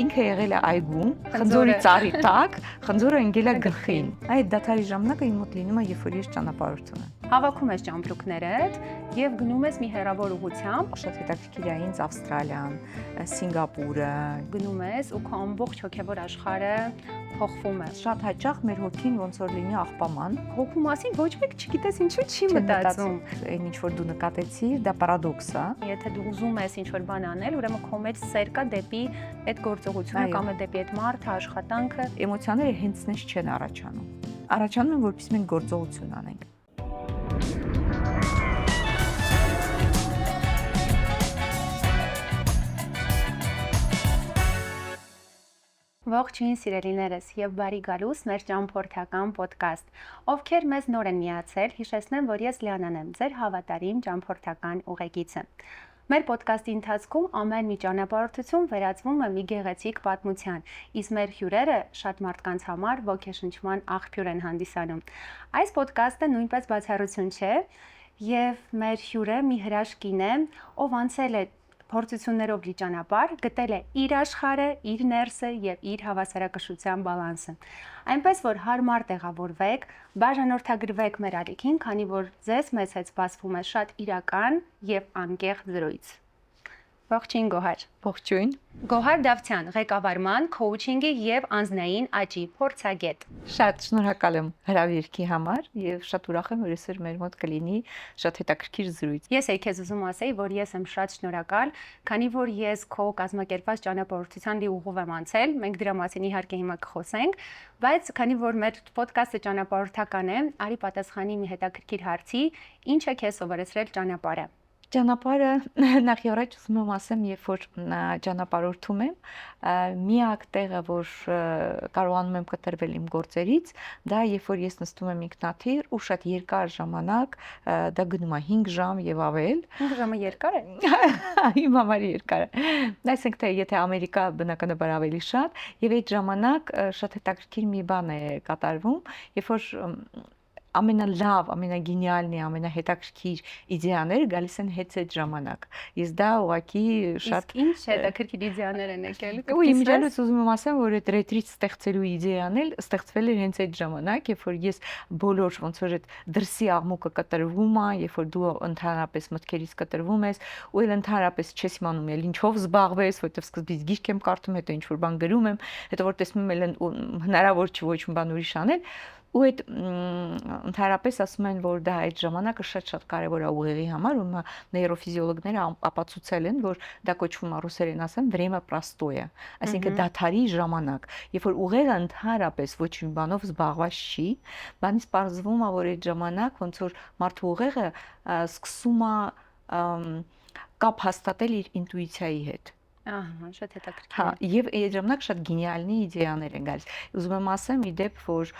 ինքը եղել է այգում, խնձորի ծառի տակ, խնձորը ընկել է գլխին։ Այդ դադարի ժամանակը իմ մոտ լինում է, երբ որ ես ճանապարհորդում եմ։ Հավաքում ես ճամփրուկներդ եւ գնում ես մի հեռավոր ուղությամբ։ Շատ հետաքրքիր է ինձ Ավստրալիան, Սինգապուրը։ Գնում ես ու քո ամբողջ հոգեվոր աշխարհը փոխվում է։ Շատ հաճախ մեր հոգին ոնց որ լինի աղբաման։ Հոգու մասին ոչ մեկ չգիտես ինչու չի մտածում։ Այն ինչ որ դու նկատեցիր, դա պարադոքս է։ Եթե դու ուզում ես ինչ որ բան անել, ուրեմն քո մեջ սեր կա դեպի այդ գործողությունը կամ դեպի այդ մարդը, աշխատանքը։ Էմոցիաները հենց նենց չեն առաջանում։ Առաջանում են, որպես մենք գործողություն անենք։ Ողջույն սիրելիներս եւ բարի գալուս մեր ճամփորդական ոդկաստ։ Ովքեր մեզ նոր են միացել, հիշեցնեմ, որ ես Լիանան եմ, ձեր հավատարիմ ճամփորդական ուղեկիցը։ Մեր ոդկասթի ընթացքում ամեն մի ճանապարհորդություն վերածվում է մի գեղեցիկ պատմության, իսկ մեր հյուրերը շատ մարդկանց համար ոգեշնչման աղբյուր են հանդիսանում։ Այս ոդկասթը նույնպես բացառություն չէ, եւ մեր հյուրը մի հրաշք կին է, ով անցել է փորձություններով լի ճանապարհ, գտել է իր աշխարհը, իր ներսը եւ իր հավասարակշռության բալանսը։ Այնպես որ հարմար տեղավորվեք, բաժանորդագրվեք մեր ալիքին, քանի որ ձեզ մեծ հետ սպասվում է շատ իրական եւ անկեղծ զրույց։ Ողջույն Գոհար։ Ողջույն։ Գոհար Դավթյան, ղեկավարման, քոուչինգի եւ անձնային աճի փորձագետ։ Շատ շնորհակալ եմ հրավերքի համար եւ շատ ուրախ եմ, որ այսօր մեր մոտ կլինի շատ հետաքրքիր զրույց։ Ես քեզ ուզում ասեի, որ ես եմ շատ շնորհակալ, քանի որ ես քո կազմակերպած ճանապարհորդության լի ուղով եմ անցել, մենք դրա մասին իհարկե հիմա կխոսենք, բայց քանի որ մեր ոդկասթը ճանապարհորդական է, արի պատասխանի մի հետաքրքիր հարցի, ինչ է քեզ սովորեցրել ճանապարհը։ Ճանապարհը նախ եւ առաջ ուզում եմ ասեմ, երբ որ ճանապարհորդում եմ, միակ տեղը, որ կարողանում եմ կտրվել իմ գործերից, դա երբ որ ես նստում եմ ինքնաթիռ ու շատ երկար ժամանակ, դա գնում է 5 ժամ եւ ավել։ 5 ժամը երկար է։ Իմ համար երկար է։ Այսինքն թե եթե Ամերիկա բնականաբար ավելի շատ, եւ այդ ժամանակ շատ հետաքրքիր մի բան է կատարվում, երբ որ ամենալավ, ամենագենիալնի, ամենահետաքրքիր իդեաները գալիս են հենց այդ ժամանակ։ Ես դա ուղղակի շատ ինչ հետաքրքիր իդեաներ են եկել։ Ու իմիջիալից ուզում եմ ասեմ, որ այդ ռետրիտ ստեղծելու իդեան էլ ստեղծվել էր հենց այդ ժամանակ, երբ որ ես բոլոր ոնց որ այդ դրսի աղմուկը կտրվում է, երբ որ դու ընդհանրապես մտքերից կտրվում ես, ու էլ ընդհանրապես չես իմանում էլ ինչով զբաղվես, որովհետև սկզբից գիրք եմ կարդում, հետո ինչ որ բան գրում եմ, հետո որ տեսնում եմ հնարավոր չի ոչ մի բան ուրիշ անել։ Ու այդ ընդհանրապես ասում են, որ դա այդ ժամանակը շատ կարևոր է ուղեղի համար, ու նեյրոֆիզիոլոգները ապացուցել են, որ դա կոչվում է ռուսերեն ասեմ время простое, այսինքն դադարի ժամանակ, երբ որ ուղեղը ընդհանրապես ոչ մի բանով զբաղված չի, բանից պարզվում է, որ այդ ժամանակ ոնց որ մարդու ուղեղը սկսում է կապ հաստատել իր ինտուիցիայի հետ։ Ահա, շատ հետաքրքիր։ Հա, եւ այդ ժամանակ շատ գենիալնի իդեաներ են գալիս։ Ուզում եմ ասեմ, ի դեպ, որ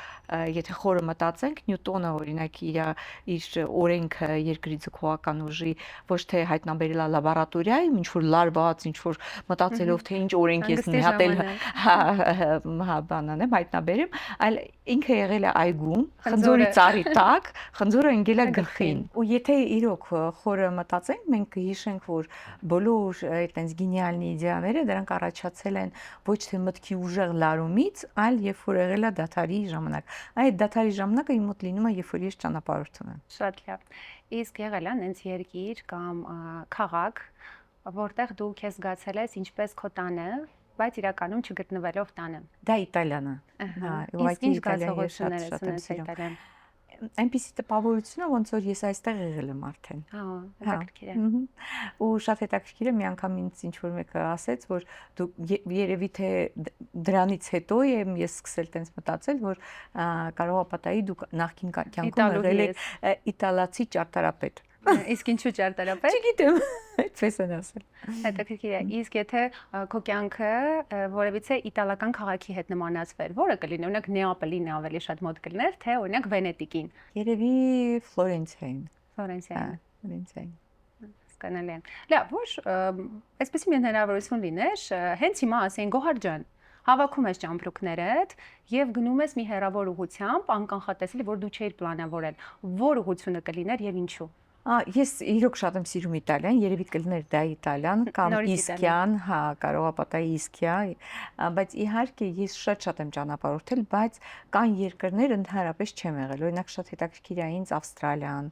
եթե խորը մտածենք, Նյուտոնը օրինակ իր օրենքը երկրի ձգողական ուժի ոչ թե հայտնաբերել է լաբորատորիայում, ինչ որ լարված, ինչ որ մտածելով թե ինչ օրենք ես նահատել, հա, բանան եմ հայտնաբերեմ, այլ ինքը եղել է այգում, խնձորի ծառի տակ, խնձորը ընկել է գլխին։ Ու եթե իրոք խորը մտածենք, մենք կհիշենք, որ բոլոր այդտենց գենիալնի իդեաները դրանք առաջացել են ոչ թե մտքի ուժեղ լարումից, այլ երբ որ եղել է դադարի ժամանակ։ Այդ դադարի ժամանակը իմ մոտ լինում է, երբ որ ես ճանապարհորդում եմ։ Շատ լավ։ Իսկ եղել է նենց երկիր կամ քաղաք, որտեղ դու քեզ զգացել ես ինչպես քո տանը, բայց իրականում չգտնվելով տանը։ Դա Իտալիան է։ Հա, ուղղակի Իտալիան շատ եմ։ Այնպիսի տպավորություն է, ոնց որ ես այստեղ եղել եմ արդեն։ Հա, հետաքրքիր է։ Ու շատ հետաքրքիր է, մի անգամ ինձ ինչ որ մեկը ասեց, որ դու երևի թե դրանից հետո եմ ես սկսել տենց մտածել, որ կարող է պատահի դու նախկին կյանքում եղել եք իտալացի ճարտարապետ։ Իսկ ինչու ճարտարապետ։ Չգիտեմ, այդպես են ասել։ Հետաքրքիր է։ Իսկ եթե քո կյանքը որևիցե իտալական քաղաքի հետ նմանացվեր, որը կլինի, օրինակ Նեապոլին ավելի շատ մոտ կլիներ, թե օրինակ Վենետիկին։ Երևի Ֆլորենցիային։ Ֆլորենցիային։ Հասկանալի է։ Լավ, որ այսպեսի մի հնարավորություն լիներ, հենց հիմա ասեն Գոհար ջան, հավաքում ես ճամփրուկներդ եւ գնում ես մի հեռավոր ուղությամբ, անկանխատեսելի, որ դու չէիր պլանավորել, որ ուղությունը կլիներ եւ ինչու։ Ես իրոք շատ եմ սիրում Իտալիան, երևի կլներ դա Իտալիան կամ Իսկյան, հա, կարող է պատահի Իսկիա, բայց իհարկե ես շատ եմ ճանապարհորդել, բայց կան երկրներ ընդհանրապես չեմ եղել։ Օրինակ շատ հետաքրքիր է ինձ Ավստրալիան,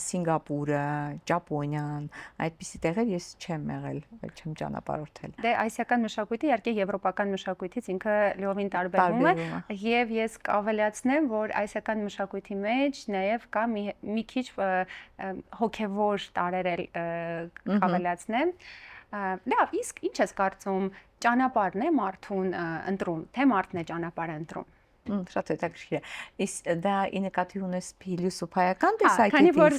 Սինգապուրը, Ճապոնիան, այդպիսի տեղեր ես չեմ եղել, չեմ ճանապարհորդել։ Դե ասիական մշակույթը իհարկե եվրոպական մշակույթից ինքը լիովին տարբերվում է, եւ ես կավելացնեմ, որ ասիական մշակույթի մեջ նաև կա մի քիչ հոգևոր տարեր էլ կավելացնեմ։ Լավ, իսկ ինչ ես կարծում, ճանապարհն է մարդուն ընտրում, թե մարդն է ճանապարհը ընտրում։ Շատ հետաքրքիր է։ Իսկ դա ի նկատի ունես փիլիսոփայական տեսակետից, քանի որ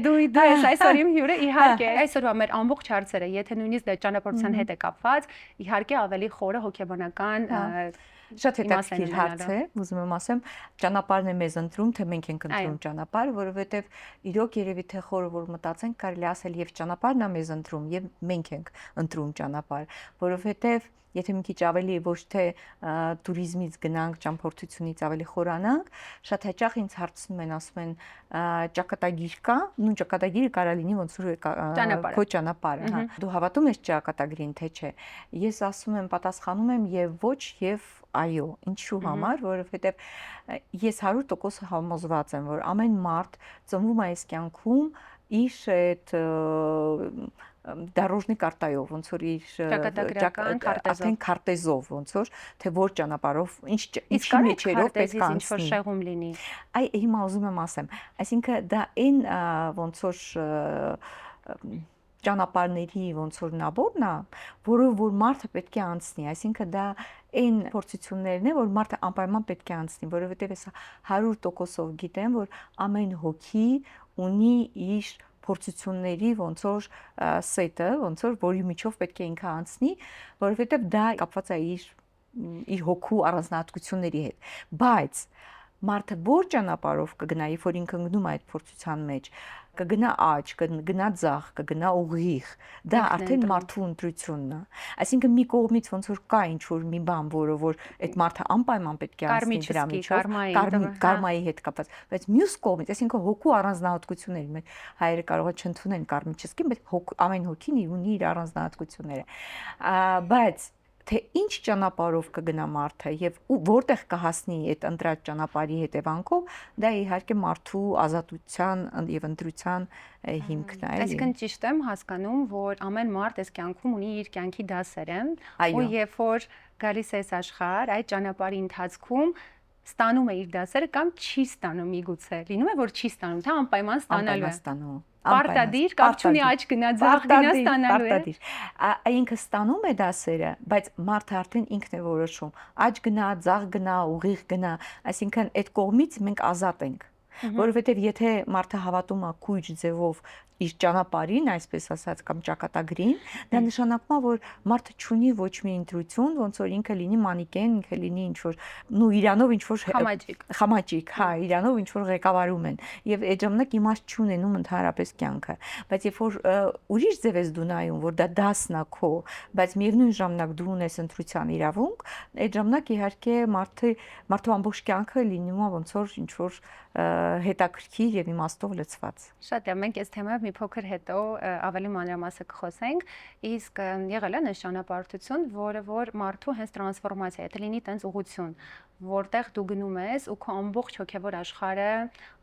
դու ես այսօր իմ հյուրը, իհարկե, այսօրվա մեր ամբողջ հարցերը, եթե նույնիսկ դա ճանապարհության հետ է կապված, իհարկե ավելի խորը հոգեբանական շատ հետաքրքիր հարց է, ուզում եմ ասեմ, ճանապարհն է մեզ ընտրում, թե մենք ենք ընտրում ճանապարհը, որովհետև իրոք երևի թե խորը որ մտածենք, կարելի ասել եւ ճանապարհն է մեզ ընտրում, եւ մենք ենք ընտրում ճանապարհ, որովհետև եթե մի քիչ ավելի ոչ թե туриզմից գնանք, ճամփորդությունից ավելի խորանանք, շատ հաճախ ինձ հարցնում են, ասում են ճակատագիր կա, նույն ճակատագիրը կարա լինի ոնց որ քո ճանապարհը, հա։ Դու հավատում ես ճակատագրին, թե չէ։ Ես ասում եմ, պատասխանում եմ եւ ոչ եւ այո, ինչու համար, որովհետեւ ես 100% համոզված եմ, որ ամեն մարդ ծնվում է այս կյանքում իր այդ դարոժնի կարտայով, ոնց որ իր ճակատագրական քարտեզով, ոնց որ թե որ ճանապարհով, ինչի մեջերով պետք է անցնի։ Ինչ որ շեղում լինի։ Այ հիմա ուզում եմ ասեմ, այսինքն դա այն ոնց որ ճանապարհների ոնց որ նաբորն է, որով որ մարդը պետք է անցնի, այսինքն դա այն փորձություններն է, որ մարդը անպայման պետք է անցնի, որովհետև ես 100%-ով գիտեմ, որ ամեն հոգի ունի իր փորձությունների ոնց որ սետը, ոնց որ որի միջով պետք է ինքը անցնի, որովհետև դա կապված է իր հոգու առանձնահատկությունների հետ, բայց մարդը որ ճանապարհով կգնա, երբ որ ինքը ընկնում է այդ փորձության մեջ, կգնա աջ, կգնա ձախ, կգնա ուղիղ, դա արդեն մարդու ընտրությունն է։ Այսինքն մի կողմից ոնց որ կա ինչ որ մի բան, որը որ այդ մարդը անպայման պետք է անցնի դրա միջով, կարմայի հետ կապված, բայց մյուս կողմից, այսինքն հոգու առանձնահատկությունների մեջ հայերը կարող է չընդունեն կարմիչեսկին, բայց ամեն հոգին ունի իր առանձնահատկությունները։ Բայց թե ինչ ճանապարհով կգնա մարդը եւ որտեղ կհասնի այդ ընտրած ճանապարհի հետևանքով, դա իհարկե մարդու ազատության եւ ընտրության հիմքն է։ Այսինքն ճիշտ եմ հասկանում, որ ամեն մարդ այս կյանքում ունի իր կյանքի դասերը, ու երբ որ գալիս է աշխարհ, այդ ճանապարհի ընթացքում ստանում է իր դասերը կամ չի ստանում միգուցե։ Լինում է որ չի ստանում, թե անպայման ստանալու է։ Պարտադիր, կապ չունի աջ գնա, ձախ գնա ստանալու է։ Ինքը ստանում է դասերը, բայց մարդը արդեն ինքն է որոշում։ Աջ գնա, ձախ գնա, ուղիղ գնա, այսինքն այդ կողմից մենք ազատ ենք։ Որովհետև եթե մարդը հավատում է քույր ձևով իր ճանապարհին, այսպես ասած, կամ ճակատագրին, դա նշանակում է, որ մարդը չունի ոչ մի ինտրություն, ոնց որ ինքը լինի մանիկեն, ինքը լինի ինչ որ, իրանով ինչ որ խամաճիկ, հա, իրանով ինչ որ ղեկավարում են, եւ այդ ժամանակ իմաստ չունենում ընդհանրապես կյանքը, բայց երբ որ ուրիշ ձև ես դու նայում, որ դա դասն է քո, բայց միևնույն ժամանակ դու ունես ընտրության իրավունք, այդ ժամանակ իհարկե մարդու ամբողջ կյանքը լինում է ոնց որ ինչ որ հետաքրքիր եւ իմաստով լցված։ Շատ է, մենք այս թեմայով մի փոքր հետո ավելի մանրամասը կխոսենք, իսկ եղել է այս ճանապարհորդություն, որը որ մարդու հենց տրանսֆորմացիա, եթե լինի տենց ուղղություն, որտեղ դու գնում ես ու քո ամբողջ հոգևոր աշխարհը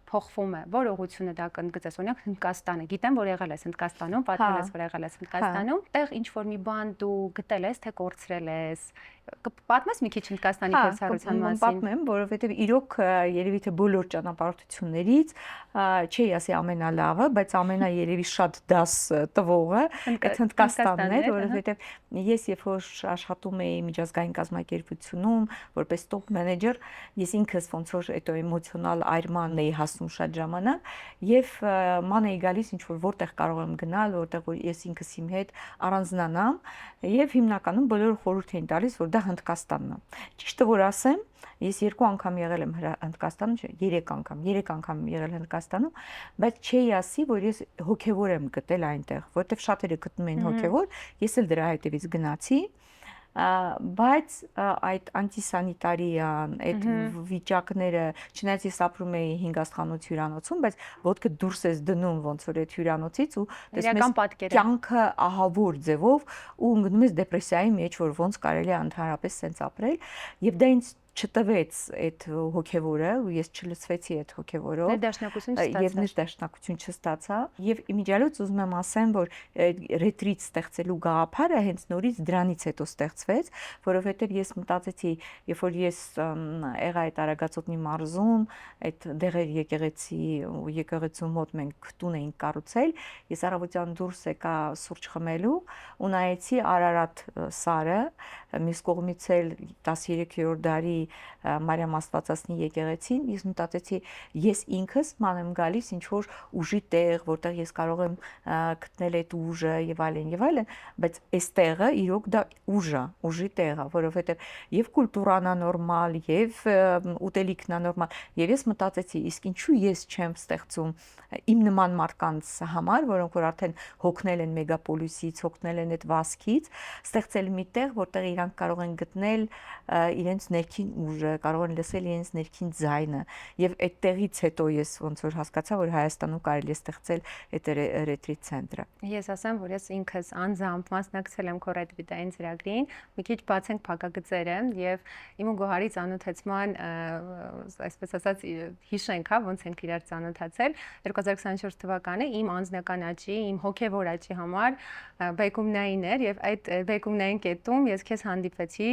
փոխվում է, որ ուղղությունը դա կընդգծես, օրինակ Հնդկաստանը, գիտեմ որ եղել ես Հնդկաստանում, պատմել ես որ եղել ես Հնդկաստանում, այդտեղ ինչ որ մի բան դու գտել ես, թե կորցրել ես, պատմես մի քիչ Հնդկաստանի փորձառության մասին։ Պատմեմ, որովհետև իրոք երևի թե բոլոր ճանապարհորդություններից չի ասի ամենալավը, բայց ամենա երևի շատ դաս տվողը այդ Հնդկաստանն էր, որովհետև ես երբ որ աշխատում էի միջազգային կազմակերպությունում որպես top manager, ես ինքս ոնց որ այդ էմոցիոնալ այրման էի հասնում շատ ժամանակ եւ ման էի գալիս ինչ որ որտեղ կարող եմ գնալ, որտեղ որ ես ինքս իմ հետ առանձնանամ եւ հիմնականում բոլորը խորհուրդ էին տալիս որ դա Հնդկաստանն է։ Ճիշտը որ ասեմ, ես 2 անգամ եղել եմ Հնդկաստանում, 3 անգամ եղել Հնդկաստանում, բայց չէի ասի, որ ես հոգևոր եմ գտել այնտեղ, որտեղ շատերը գտնում են հոգևոր, ես էլ դրա հետևից գնացի, բայց այդ անտիսանիտարիան, այդ վիճակները, չնայած ես ապրում էի 5 աստղանոց հյուրանոցում, բայց ոտքը դուրս ես դնում ոնց որ այդ հյուրանոցից ու տեսնում ես կյանքը ահավոր ձևով ու ընկնում ես դեպրեսիայի մեջ, որ ոնց կարելի է ընդհանրապես սենց ապրել, եւ դա ինձ չտվեց այդ հոգևորը ու ես չլցվեցի այդ հոգևորով եւ ներդաշնակություն չստացա եւ իմիջիալից ուզում եմ ասեմ որ ռետրիտ ստեղծելու գաղափարը հենց նորից դրանից հետո ստեղծվեց որովհետեւ ես մտածեցի երբ որ ես եղա այդ Արագածոտնի մարզում այդ դեղեր եկեղեցի ու եկեղեցու մոտ մենք տուն էինք կառուցել ես առավոտյան դուրս եկա սուրճ խմելու ու նայեցի Արարատ սարը մյուս կողմից էլ 13-րդ դարի Մարիամ Աստվածածնի եկեղեցին ես մտածեցի ես ինքս ման եմ գալիս ինչ որ ուժի տեղ որտեղ ես կարող եմ գտնել այդ ուժը եւ այլն բայց այս տեղը իրոք դա ուժի տեղ է որովհետեւ եւ կուլտուրան է նորմալ եւ ուտելիքն է նորմալ եւ ես մտածեցի իսկ ինչու ես չեմ ստեղծում իմ նման մարդկանց համար որոնք որ արդեն հոգնել են մեգապոլիսից հոգնել են այդ վասկից ստեղծել մի տեղ որտեղ իրանք կարող են գտնել իրենց ներքին ուժը, կարող են լսել իրենց ներքին ձայնը եւ այդ տեղից հետո ես ոնց որ հասկացա որ Հայաստանում կարելի է ստեղծել այդ ռետրիտ ցենտրը։ Ես ասեմ որ ես ինքս անձամբ մասնակցել եմ քո ռետրիտային ծրագրին, մի քիչ բացենք փակագծերը եւ իմ ու Գոհարի ծանոթացման այսպես ասած հիշենք, հա, ոնց ենք իրար ծանոթացել 2024 թվականը իմ անձնական աճի, իմ հոգեվոր աճի համար բեկումնային էր եւ այդ բեկումնային կետում ես քեզ հանդիպեցի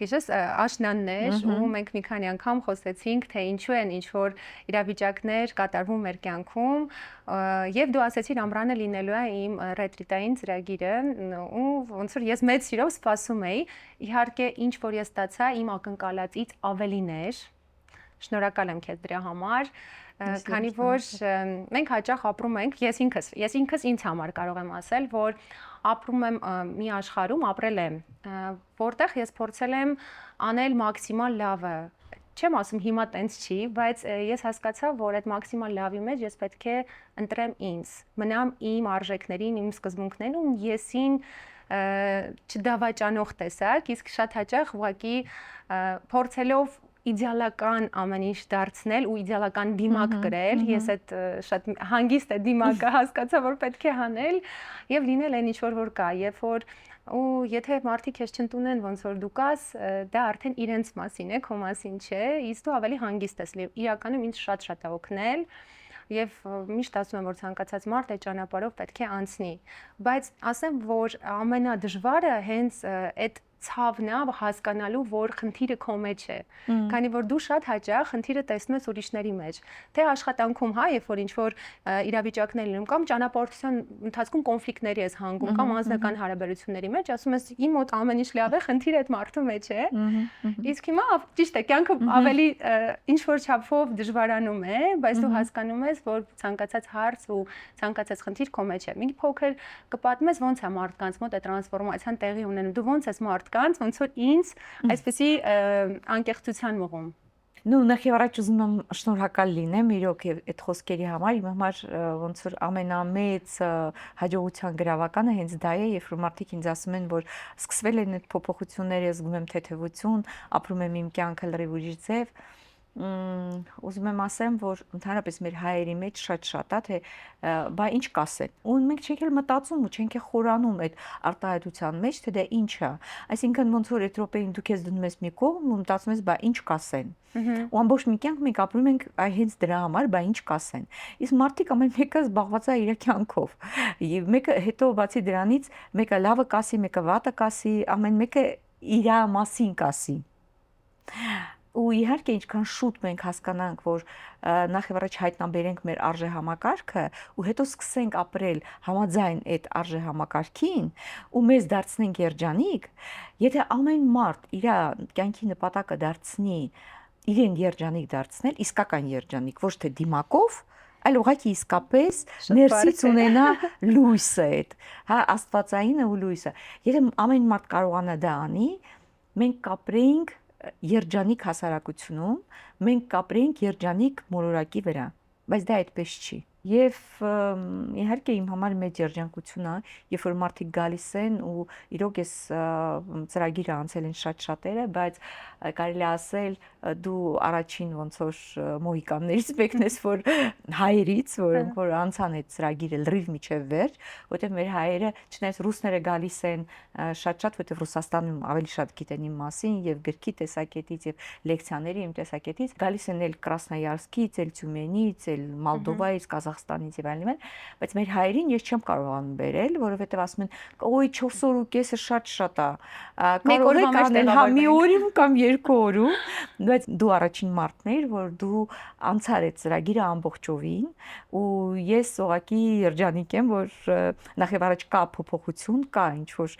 Գիշես աշնաններ ու մենք մի քանի անգամ խոսեցինք թե ինչու են ինչ որ իրավիճակներ կատարվում մեր կյանքում եւ դու ասեցիր ամռանը լինելու է իմ ռետրիտային ծրագիրը ու ոնց որ ես մեծ սիրով սպասում էի իհարկե ինչ որ ես ստացա իմ ակնկալածից ավելին էր շնորհակալ եմ քեզ դրա համար քանի որ մենք հաճախ ապրում ենք ես ինքս ինձ համար կարող եմ ասել որ ապրում եմ մի աշխարհում ապրել եմ որտեղ ես փորձել եմ անել մաքսիմալ լավը չեմ ասում հիմա տենց չի բայց ես հասկացա որ այդ մաքսիմալ լավի մեջ ես պետք է ընտրեմ ինձ մնամ իմ արժեքներին իմ սկզբունքներին ու եսին չդավաճանող տեսակ իսկ շատ հաճախ ուղղակի փորձելով իդեալական ամեն ինչ դարձնել ու իդեալական դիմակ գրել, ես այդ շատ հանգիստ է դիմակը հասկացա, որ պետք է հանել եւ լինել այն ինչ որ կա, երբ որ ու եթե մարդիկ քեզ չընդունեն ոնց որ դու կաս, դա արդեն իրենց մասին է, քո մասին չէ, իսկ դու ավելի հանգիստ ես լինում։ Իրականում ինձ շատ է օգնել եւ միշտ ասում եմ որ ցանկացած մարդ այդ ճանապարհով պետք է անցնի, բայց ասեմ որ ամենադժվարը հենց այդ ցավն է հասկանալու որ խնդիրը քո մեջ է քանի որ դու շատ հաճախ խնդիրը տեսնում ես ուրիշների մեջ թե աշխատանքում հա երբ որ ինչ որ իրավիճակներ լինում կամ ճանապարհորդության ընթացքում կոնֆլիկտների ես հանգում կամ անձնական հարաբերությունների մեջ ասում ես իմ մոտ ամեն ինչ լավ է խնդիրը այդ մարդու մեջ է իսկ հիմա ճիշտ է կյանքը ավելի ինչ որ չափով դժվարանում է բայց դու հասկանում ես որ ցանկացած հարց ու ցանկացած խնդիր քո մեջ է մի փոքր կպատմես ոնց է մարդկանց մոտ այդ տրանսֆորմացիան տեղի ունենում դու ոնց ես ոնց որ ինձ այսպեսի անկեղծության մղում Ну, նախ եւ առաջ ուզում եմ շնորհակալ լինեմ իրոք այդ խոսքերի համար, իմ համար ոնց որ ամենամեծ հաջողության գրավականը հենց դա է, երբ որ մարդիկ ինձ ասում են, որ սկսվել են այդ փոփոխությունները, զգում եմ թեթևություն, ապրում եմ իմ կյանքը լրիվ ուրիշ ձև, ուզում եմ ասեմ, որ ընդհանրապես մեր հայերի մեջ շատ է, թե բա ինչ կասեն։ Ու մենք չենք էլ մտածում ու չենք էլ խորանում այդ արտահայտության մեջ, թե դա ինչ է։ Այսինքն ոնց որ այդ րոպեին դու քեզ դնում ես մի կողմ ու մտածում ես, բա ինչ կասեն։ Ու ամբողջ մի կյանք մենք ապրում ենք հենց դրա համար, բա ինչ կասեն։ Իսկ մարդիկ ամեն մեկը զբաղված է իր կյանքով։ Եվ մեկը հետո բացի դրանից, մեկը լավը կասի, մեկը վատը կասի, ամեն մեկը իր մասին կասի։ Ու իհարկե ինչքան շուտ մենք հասկանանք, որ նախ եւ առաջ հայտնաբերենք մեր արժեհամակարգը ու հետո սկսենք ապրել համաձայն այդ արժեհամակարգին ու մեզ դարձնենք երջանիկ, եթե ամեն մարդ իր կյանքի նպատակը դարձնի իրեն երջանիկ դարձնել, իսկական երջանիկ, ոչ թե դիմակով, այլ ուղղակի իսկապես ներսից ունենա լույսը այդ, հա, աստվածայինը ու լույսը։ Եթե ամեն մարդ կարողանա դա անի, մենք կապրեինք երջանիկ հասարակությունում, մենք կապրեինք երջանիկ մոլորակի վրա, բայց դա այդպես չի։ Եվ իհարկե իմ համար մեծ երջանկություն է, երբ որ մարդիկ գալիս են ու իրոք էս ծրագիրը անցել են շատ-շատերը, բայց կարելի է ասել դու առաջին ոնց որ մոհիկաններից մեկն ես, որ հայերից, որ անցան այդ ծրագիրը լրիվ միջև վերջ, որտեղ մեր հայերը, չնայած ռուսները գալիս են շատ-շատ, որտեղ Ռուսաստանում ավելի շատ գիտեն իմ մասին եւ գրքի տեսակետից եւ լեկցիաների իմ տեսակետից, գալիս են էլ Կրասնոյարսկից, էլ Թյումենից, էլ Մոլդովայից, Կազախստանից եւ այլն, բայց մեր հայերին ես չեմ կարողանում բերել, որովհետեւ ասում են, «Օй 4 օր ու կեսը շատ է»։ Կարող եք անել հա մի օրում կամ 2 օրում, բայց դու առաջին մարդն ես, որ դու անցար այդ ծրագիրը ամբողջովին ու ես ուղղակի երջանիկ եմ, որ նախ եւ առաջ կա փոփոխություն, կա ինչ որ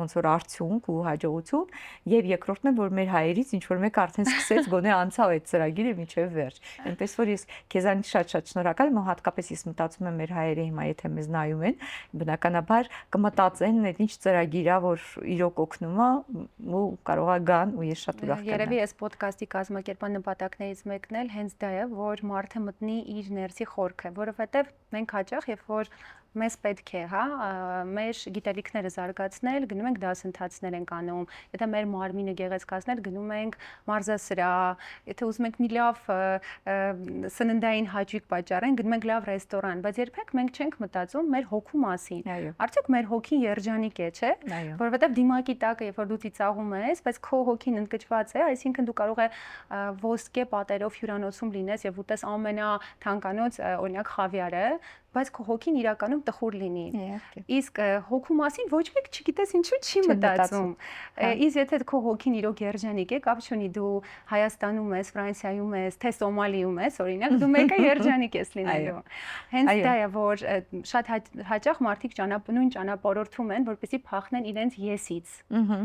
ոնց որ արդյունք ու հաջողություն եւ երկրորդն է, որ մեր հայերից ինչ որ մեկը արդեն սկսեց գոնե անցավ այդ ծրագիրը միջև վերջ։ Այնպես որ ես քեզանից շատ-շատ շնորհակալ եմ, հատկապես ես մտածում եմ մեր հայերը հիմա եթե մեզ նայում են, բնականաբար կմտածեն այդ ինչ ծրագիր է, որ իրոք օգնում է ու կարող է գան ու ես շատ ուրախ եմ։ Երևի այս ոդկասթի կազմակերպման նպատակներից մեկն էլ հենց դա է, որ մարդը մտնի իր ներսի խորքը, որովհետև մենք հաճախ երբ որ մեզ պետք է, հա, մեր գիտելիքները զարգացնել, գնում ենք դասընթացներ ենք անում, եթե մեր մարմինը գեղեցկացնել, գնում ենք մարզասրահ, եթե ուզում ենք մի լավ սննդային հաճույք պատճառեն, գնում ենք լավ ռեստորան, բայց երբեք մենք չենք մտածում մեր հոգու մասին։ Արդյոք մեր հոգին երջանիկ է, չէ՞։ Որովհետև դիմակի տակը, երբ որ դու ծիծաղում ես, բայց քո հոգին ընկճված է, այսինքն դու կարող ես ոսկե պատերով հյուրանոցում լինես եւ ուտես ամենաթանկանոց օրինակ խավիարը, բայց քո հոգին իրականում տխուր լինի։ Իսկ հոգու մասին ոչ մեկ չգիտես ինչու չի մտածում։ Իսկ եթե քո հոգին իրոք երջանիկ է, կապ չունի դու Հայաստանում ես, Ֆրանսիայում ես, թե Սոմալիում ես, օրինակ, դու մեկը երջանիկ ես լինելու։ Հենց դա է, որ շատ հաճախ մարդիկ նույն ճանապարհորդում են, որպեսզի փախնեն իրենց եսից,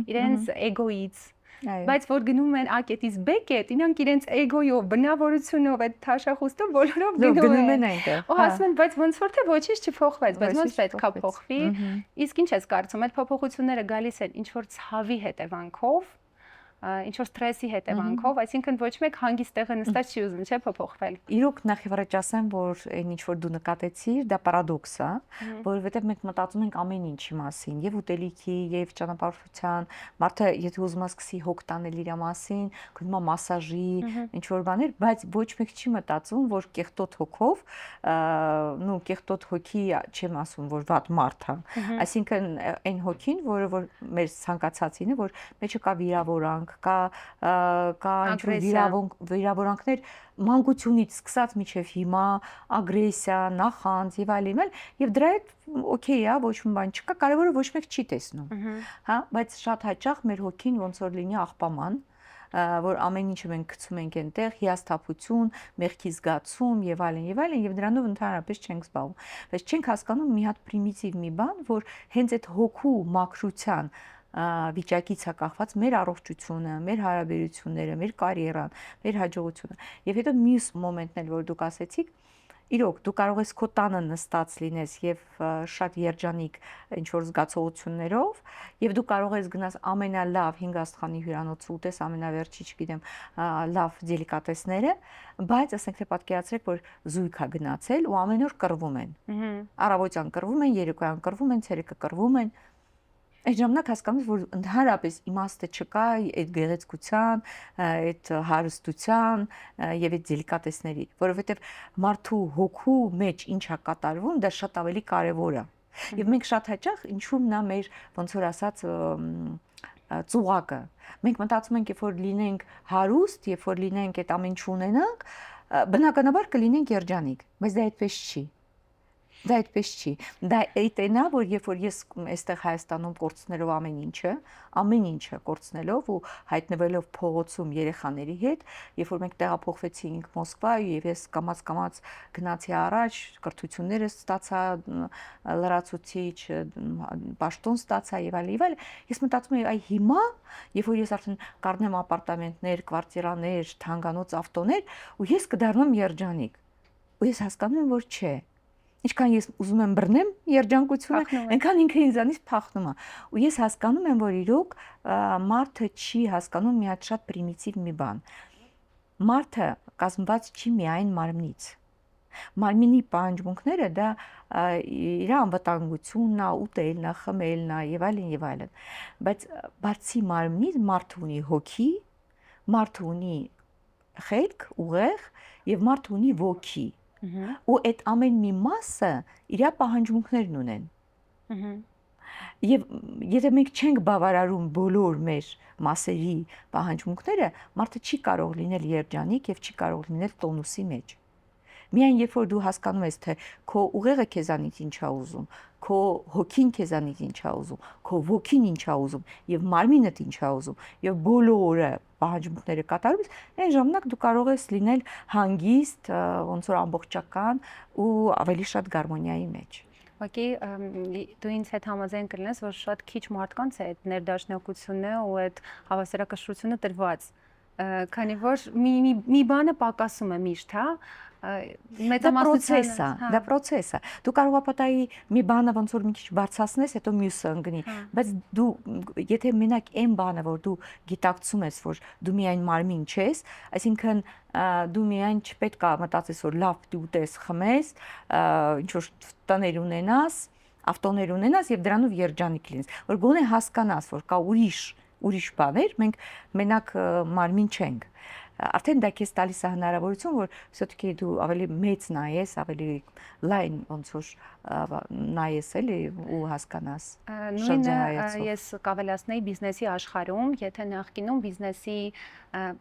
իրենց էգոից։ Բայց որ գնում են A կետից B կետ, իրանք իրենց էգոյով, բնավորությունով, այդ թաշախուստով բոլորով գնում են այնտեղ։ Ու ասում են, բայց ոնց որ թե ոչինչ չփոխվեց, բայց ոնց պետք է փոխվի։ Իսկ ինչ ես կարծում, այդ փոփոխությունները գալիս են ինչ որ ցավի հետևանքով, ինչ որ սթրեսի հետևանքով, այսինքն ոչ մեկ հանգիստ տեղը նստած չի ուզում, չէ՞, փոփոխվել։ Իրոք նախ եւ առաջ ասեմ, որ այն ինչ որ դու նկատեցիր, դա պարադոքս է, որովհետեւ մենք մտածում ենք ամեն ինչի մասին, եւ ուտելիքի, եւ ճանապարհորդության, մարդը եթե ուզում է սկսի հոգ տանել իր մասին, գնում է մասաժի, ինչ որ բաներ, բայց ոչ մեկ չի մտածում, որ կեղտոտ հոգով, նու կեղտոտ հոգի չեմ ասում, որ վատ մարդ է, այսինքն այն հոգին, որը որ մեր ցանկացածին է, որ մեջը կա վիրավորանք, կա ինչ-որ վիրավորանքներ մանկությունից սկսած մինչև հիմա, ագրեսիա, նախանձ եւ այլն, եւ դրա հետ օքեյ է, ոչ մի բան չկա, կարևորը ոչ մեկ չի տեսնում, հա, բայց շատ հաճախ մեր հոգին ոնց որ լինի աղբաման, որ ամեն ինչը մենք գցում ենք այնտեղ, հիասթափություն, մեղքի զգացում եւ այլն եւ դրանով ընդհանրապես չենք զբաղվում, բայց չենք հասկանում մի հատ պրիմիտիվ մի բան, որ հենց այդ հոգու մաքրության վիճակից է կախված մեր առողջությունը, մեր հարաբերությունները, մեր կարիերան, մեր հաջողությունը։ Եվ հետո մյուս մոմենտն էլ, որ դուք ասեցիք, իրոք դու կարող ես քո տանը նստած լինես եւ շատ երջանիկ ինչ որ զգացողություններով եւ դու կարող ես գնաս ամենալավ 5 աստղանի հյուրանոցը ուտես ամենավերջի, չգիտեմ, լավ դելիկատեսները, բայց ասենք թե պատկերացրեք, որ զույգ է գնացել ու ամեն օր կռվում են։ Առավոտյան կռվում են, երեկոյան կռվում են, ցերեկը կռվում են։ Այդ ժամանակ հասկանում ես, որ ընդհանրապես իմաստը չկա այդ գեղեցկության, այդ հարստության եւ այդ դելիկատեսների, որովհետեւ մարդու հոգու մեջ ինչա կատարվում, դա շատ ավելի կարեւոր է։ Եվ մենք շատ հաճախ ինչու՞մն է մեր ոնց որ ասած ծուղակը։ Մենք մտածում ենք, երբ որ լինենք հարուստ, երբ որ լինենք այդ ամեն ինչ ունենանք, բնականաբար կլինենք երջանիկ, բայց դա այդպես չի։ Դա այդպես չի։ Դա այդն է, որ երբ որ ես այստեղ Հայաստանում կորցնելով ամեն ինչը կորցնելով ու հայտնվելով փողոցում երեխաների հետ, երբ որ մենք տեղափոխվեցինք Մոսկվա եւ ես կամաց գնացի առաջ, կրթությունները ստացա, լրացուցիչ, պաշտոն ստացա եւ այլն, ես մտածում եի, այ հիմա, երբ որ ես արդեն կառնեմ ապարտամենտներ, կվարտիրաներ, թանկանոց ավտոներ, ու ես կդառնամ երջանիկ։ Ու ես հասկանում եմ, որ չէ։ Ինչքան ես ուզում եմ բռնեմ երջանկությունը, այնքան ինքը ինձանից փախնում է։ Ու ես հասկանում եմ, որ իրոք մարդը չի հասկանում մի հատ շատ պրիմիտիվ մի բան։ Մարդը կազմված չի միայն մարմնից։ Մարմինի պահանջմունքները դա իր անվտանգությունն է, ուտելն է, խմելն է եւ այլն եւ այլն։ Բայց բացի մարմնից մարդը ունի հոգի, մարդը ունի խելք, ուղեղ եւ մարդը ունի ոգի։ Ու այդ ամեն մի մասը իր պահանջմունքներն ունեն։ Եվ եթե մենք չենք բավարարում բոլոր մեր մասերի պահանջմունքները, մարդը չի կարող լինել երջանիկ եւ չի կարող լինել տոնուսի մեջ։ Միայն երբ որ դու հասկանում ես, թե քո ուղեղը քեզանից ինչ է ուզում, քո հոգին քեզանից ինչ է ուզում, քո ոգին ինչ է ուզում եւ մարմինդ ինչ է ուզում, եւ բոլորը պահանջմունքները կատարում ես, այն ժամանակ դու կարող ես լինել հանգիստ, ոնց որ ամբողջական ու ավելի շատ գարմոնիայի մեջ։ Ուղղակի դու ինձ հետ համաձայն կլինես, որ շատ քիչ մարդկանց է այդ ներդաշնակությունը ու այդ հավասարակշռությունը տրված, քանի որ մի բանը պակասում է միշտ, հա, մեծամասնությունը, դա process է։ Դու կարող ես պատահի մի բանը ոնց որ մի քիչ բարձրացնես, հետո մյուսը ընկնի, բայց դու եթե մենակ այն բանը, որ դու գիտակցում ես, որ դու միայն մարմին չես, այսինքն դու միայն չպետք է մտածես, որ լավ պիտի ուտես, խմես, ինչ որ տներ ունենաս, ավտոներ ունենաս եւ դրանով երջանիկ լինես, որ գոնե հասկանաս, որ կա ուրիշ բաներ, մենք մենակ մարմին չենք։ Արդեն դա քեզ տալիս է հնարավորություն, որ все-таки դու ավելի մեծ նայես, ավելի լայն ոնց որ նայես էլի ու հասկանաս։ Նույնը ես կավելացնեի բիզնեսի աշխարհում, եթե նախկինում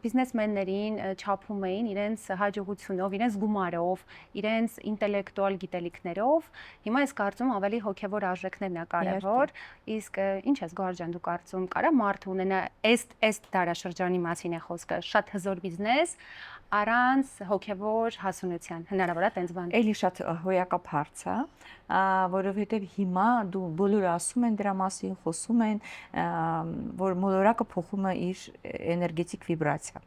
բիզնեսմեններին չափում էին իրենց հաջողությունով, իրենց գումարով, իրենց ինտելեկտուալ գիտելիքներով, հիմա ես կարծում ավելի հոգևոր արժեքներն է կարևոր, իսկ ինչ ես Գոհար դու կարծում, կարա մարդ ունենա այս դարաշրջանի մասին է խոսքը, շատ հզոր բիզնես առանց հոգևոր հասունության, հնարավոր է տենց բան։ Էլի շատ հոյակապ հարց է, որովհետև հիմա դու բոլորը ասում են դրա մասին, խոսում են, որ մոլորակը փոխում է իր էներգետիկ վիբրացիա։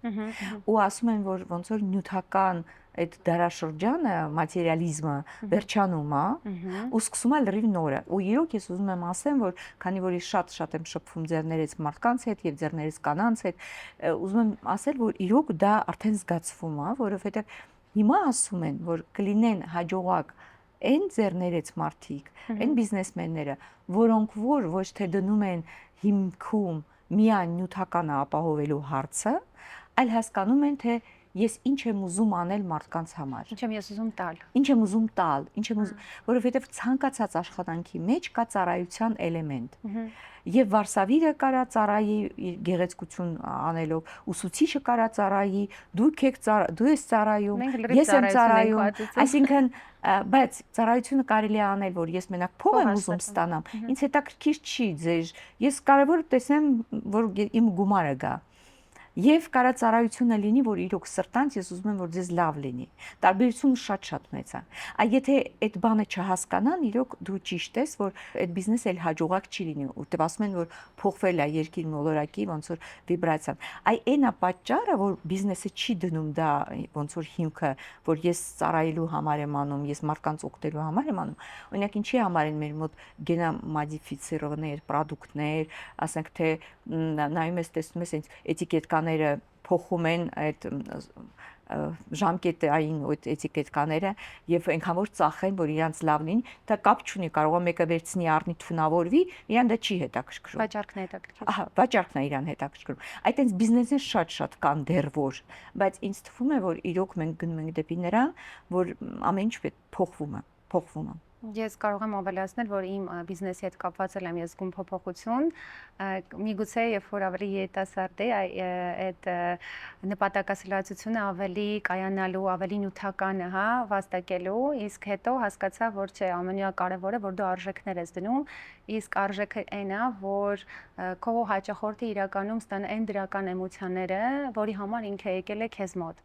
Ու ասում են, որ ոնց որ նյութական այդ դարաշրջանը, մատերիալիզմը վերջանում է, ու սկսում է լրիվ նորը։ Ու իրոք ես ուզում եմ ասեմ, որ քանի որ ես շատ եմ շփվում ձեռներից մարդկանց հետ եւ ձեռներից կանանց հետ, ուզում եմ ասել, որ իրոք դա արդեն զգացվում է, որովհետեւ հիմա ասում են, որ կլինեն հաջողակ այն ձեռներից մարդիկ, այն բիզնեսմենները, որոնք ոչ թե դնում են հիմքում միայն նյութականը ապահովելու հարցը, այլ հասկանում են, թե ես ինչ եմ ուզում անել մարդկանց համար։ Ինչ եմ ես ուզում տալ։ Ինչ եմ ուզում տալ, որովհետև ցանկացած աշխատանքի մեջ կա ծառայության էլեմենտ։ Եվ վարսավիրը կարա ծառայի գեղեցկություն անելով, ուսուցիչը կարա ծառայի, դու ես ծառայում, ես եմ ծառայում, այսինքն, բայց ծառայությունը կարելի է անել, որ ես մենակ փող եմ ուզում ստանամ, ինձ հետաքրքիր չի ձեր, ես կարևոր տեսնեմ, որ իմ գումարը գա։ Եվ կարա ծառայությունը լինի, որ իրոք սրտանց ես ուզում եմ, որ ձեզ լավ լինի։ Տարբերությունը շատ մեծ է։ Այ եթե այդ բանը չհասկանան, իրոք դու ճիշտ ես, որ այդ բիզնեսը էլ հաջողակ չի լինի, որտեղ ասում են, որ փոխվել է երկիր մոլորակի ոնց որ վիբրացիան։ Այ այն է պատճառը, որ բիզնեսը չի դնում դա ոնց որ հիմքը, որ ես ծառայելու համար եմ անում, ես մարդկանց օգնելու համար եմ անում։ Օրինակ ինչի համար են մեր մոտ գենամոդիֆիցիրованные պրոդուկտներ, ասենք թե նայում ես, տեսնում ես այնց էտիկետկաները փոխում են այդ ժամկետային այդ էտիկետկաները եւ այնքան որ ծախեն, որ իրանց լավ լինի, դա կապ չունի, կարող է մեկը վերցնի առնի թունավորվի, իրան դա չի հետաքրքրում։ Վաճառքն է հետաքրքրում։ Ահա, վաճառքն է իրան հետաքրքրում։ Այդ այնց բիզնեսներ շատ կան դեռ որ, բայց ինձ թվում է, որ իրոք մենք գնում ենք դեպի նրան, որ ամեն ինչ փոխվում է։ Ես կարող եմ ավելացնել, որ իմ բիզնեսի հետ կապված եմ ես զգում փոփոխություն, միգուցե երբ որ ավելի երիտասարդ է, այդ նպատակասլացությունը ավելի կայանալու, ավելի նյութական է, հա, վաստակելու, իսկ հետո հասկացա, որ չէ, ամենակարևորը, որ դու արժեքներ ես դնում, իսկ արժեքը այն է, որ քո հաճախորդը իրականում ստանա այն դրական էմոցիաները, որի համար ինքը եկել է քեզ մոտ։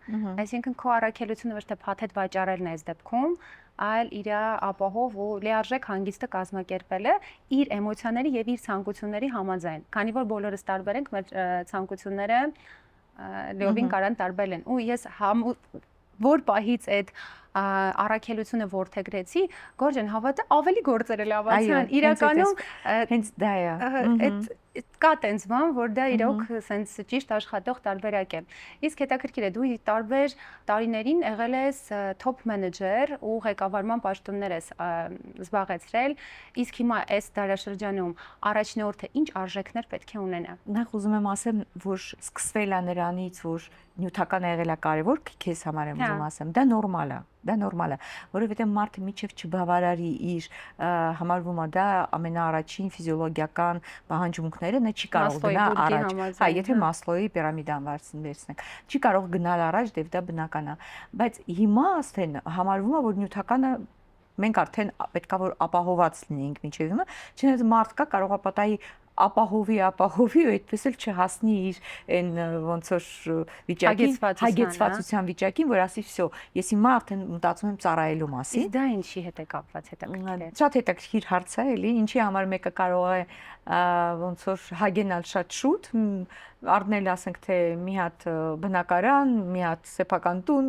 Այսինքն քո առաքելությունը ոչ թե փաթեթ վաճառելն է այս դեպքում, այլ իր ապահով ու լիարժեք հանգիստը կազմակերպել է իր էմոցիաների եւ իր ցանկությունների համաձայն։ Քանի որ բոլորս տարբեր ենք, մեր ցանկությունները լիովին կարան տարբեր են։ Ու ես որ պահից այդ առաքելությունը ворթեգրեցի, Գորջան հավատա ավելի գործեր էլ ավացան։ Իրականում հենց դա է։ Այդ կա տենց բան, որ դա իրոք սենց ճիշտ աշխատող տարբերակ է։ Իսկ հետաքրքիր է, դու տարբեր տարիներին եղել ես top manager ու ղեկավարման պաշտոններ ես զբաղեցրել, իսկ հիմա այս դարաշրջանում առաջնորդը ինչ արժեքներ պետք է ունենա։ Նախ ուզում եմ ասեմ, որ սկսվել է նրանից, որ նյութական եղել է կարևոր, քեզ համար եմ ուզում ասեմ, դա նորմալ է, որովհետև մարդը միջև չբավարարի իր համարվում է դա ամենաառաջին ֆիզիոլոգիական պահանջմունքները, նա չի կարող գնալ առաջ, հա, եթե Մասլոուի պիրամիդան վերցնենք, չի կարող գնալ առաջ, դեպ դա բնական է, բայց հիմա ասեն համարվում է, որ նյութականը մենք արդեն պետքա որ ապահոված լինենք միջև հիմա, չնայած մարդ կա կարող է պատահի ապահովի ու այդպես էլ չհասնի իր այն ոնց որ վիճակին, հագեցվածության վիճակին, որ ասի վсё, ես հիմա արդեն մտածում եմ ծառայելու մասին։ Իսկ դա ինչի հետ է կապված հետաքրքիր է։ Շատ հետաքրքիր հարց է, էլի, ինչի համար մեկը կարող է ոնց որ հագենալ շատ շուտ, առնել ասենք թե մի հատ բնակարան, մի հատ սեփական տուն,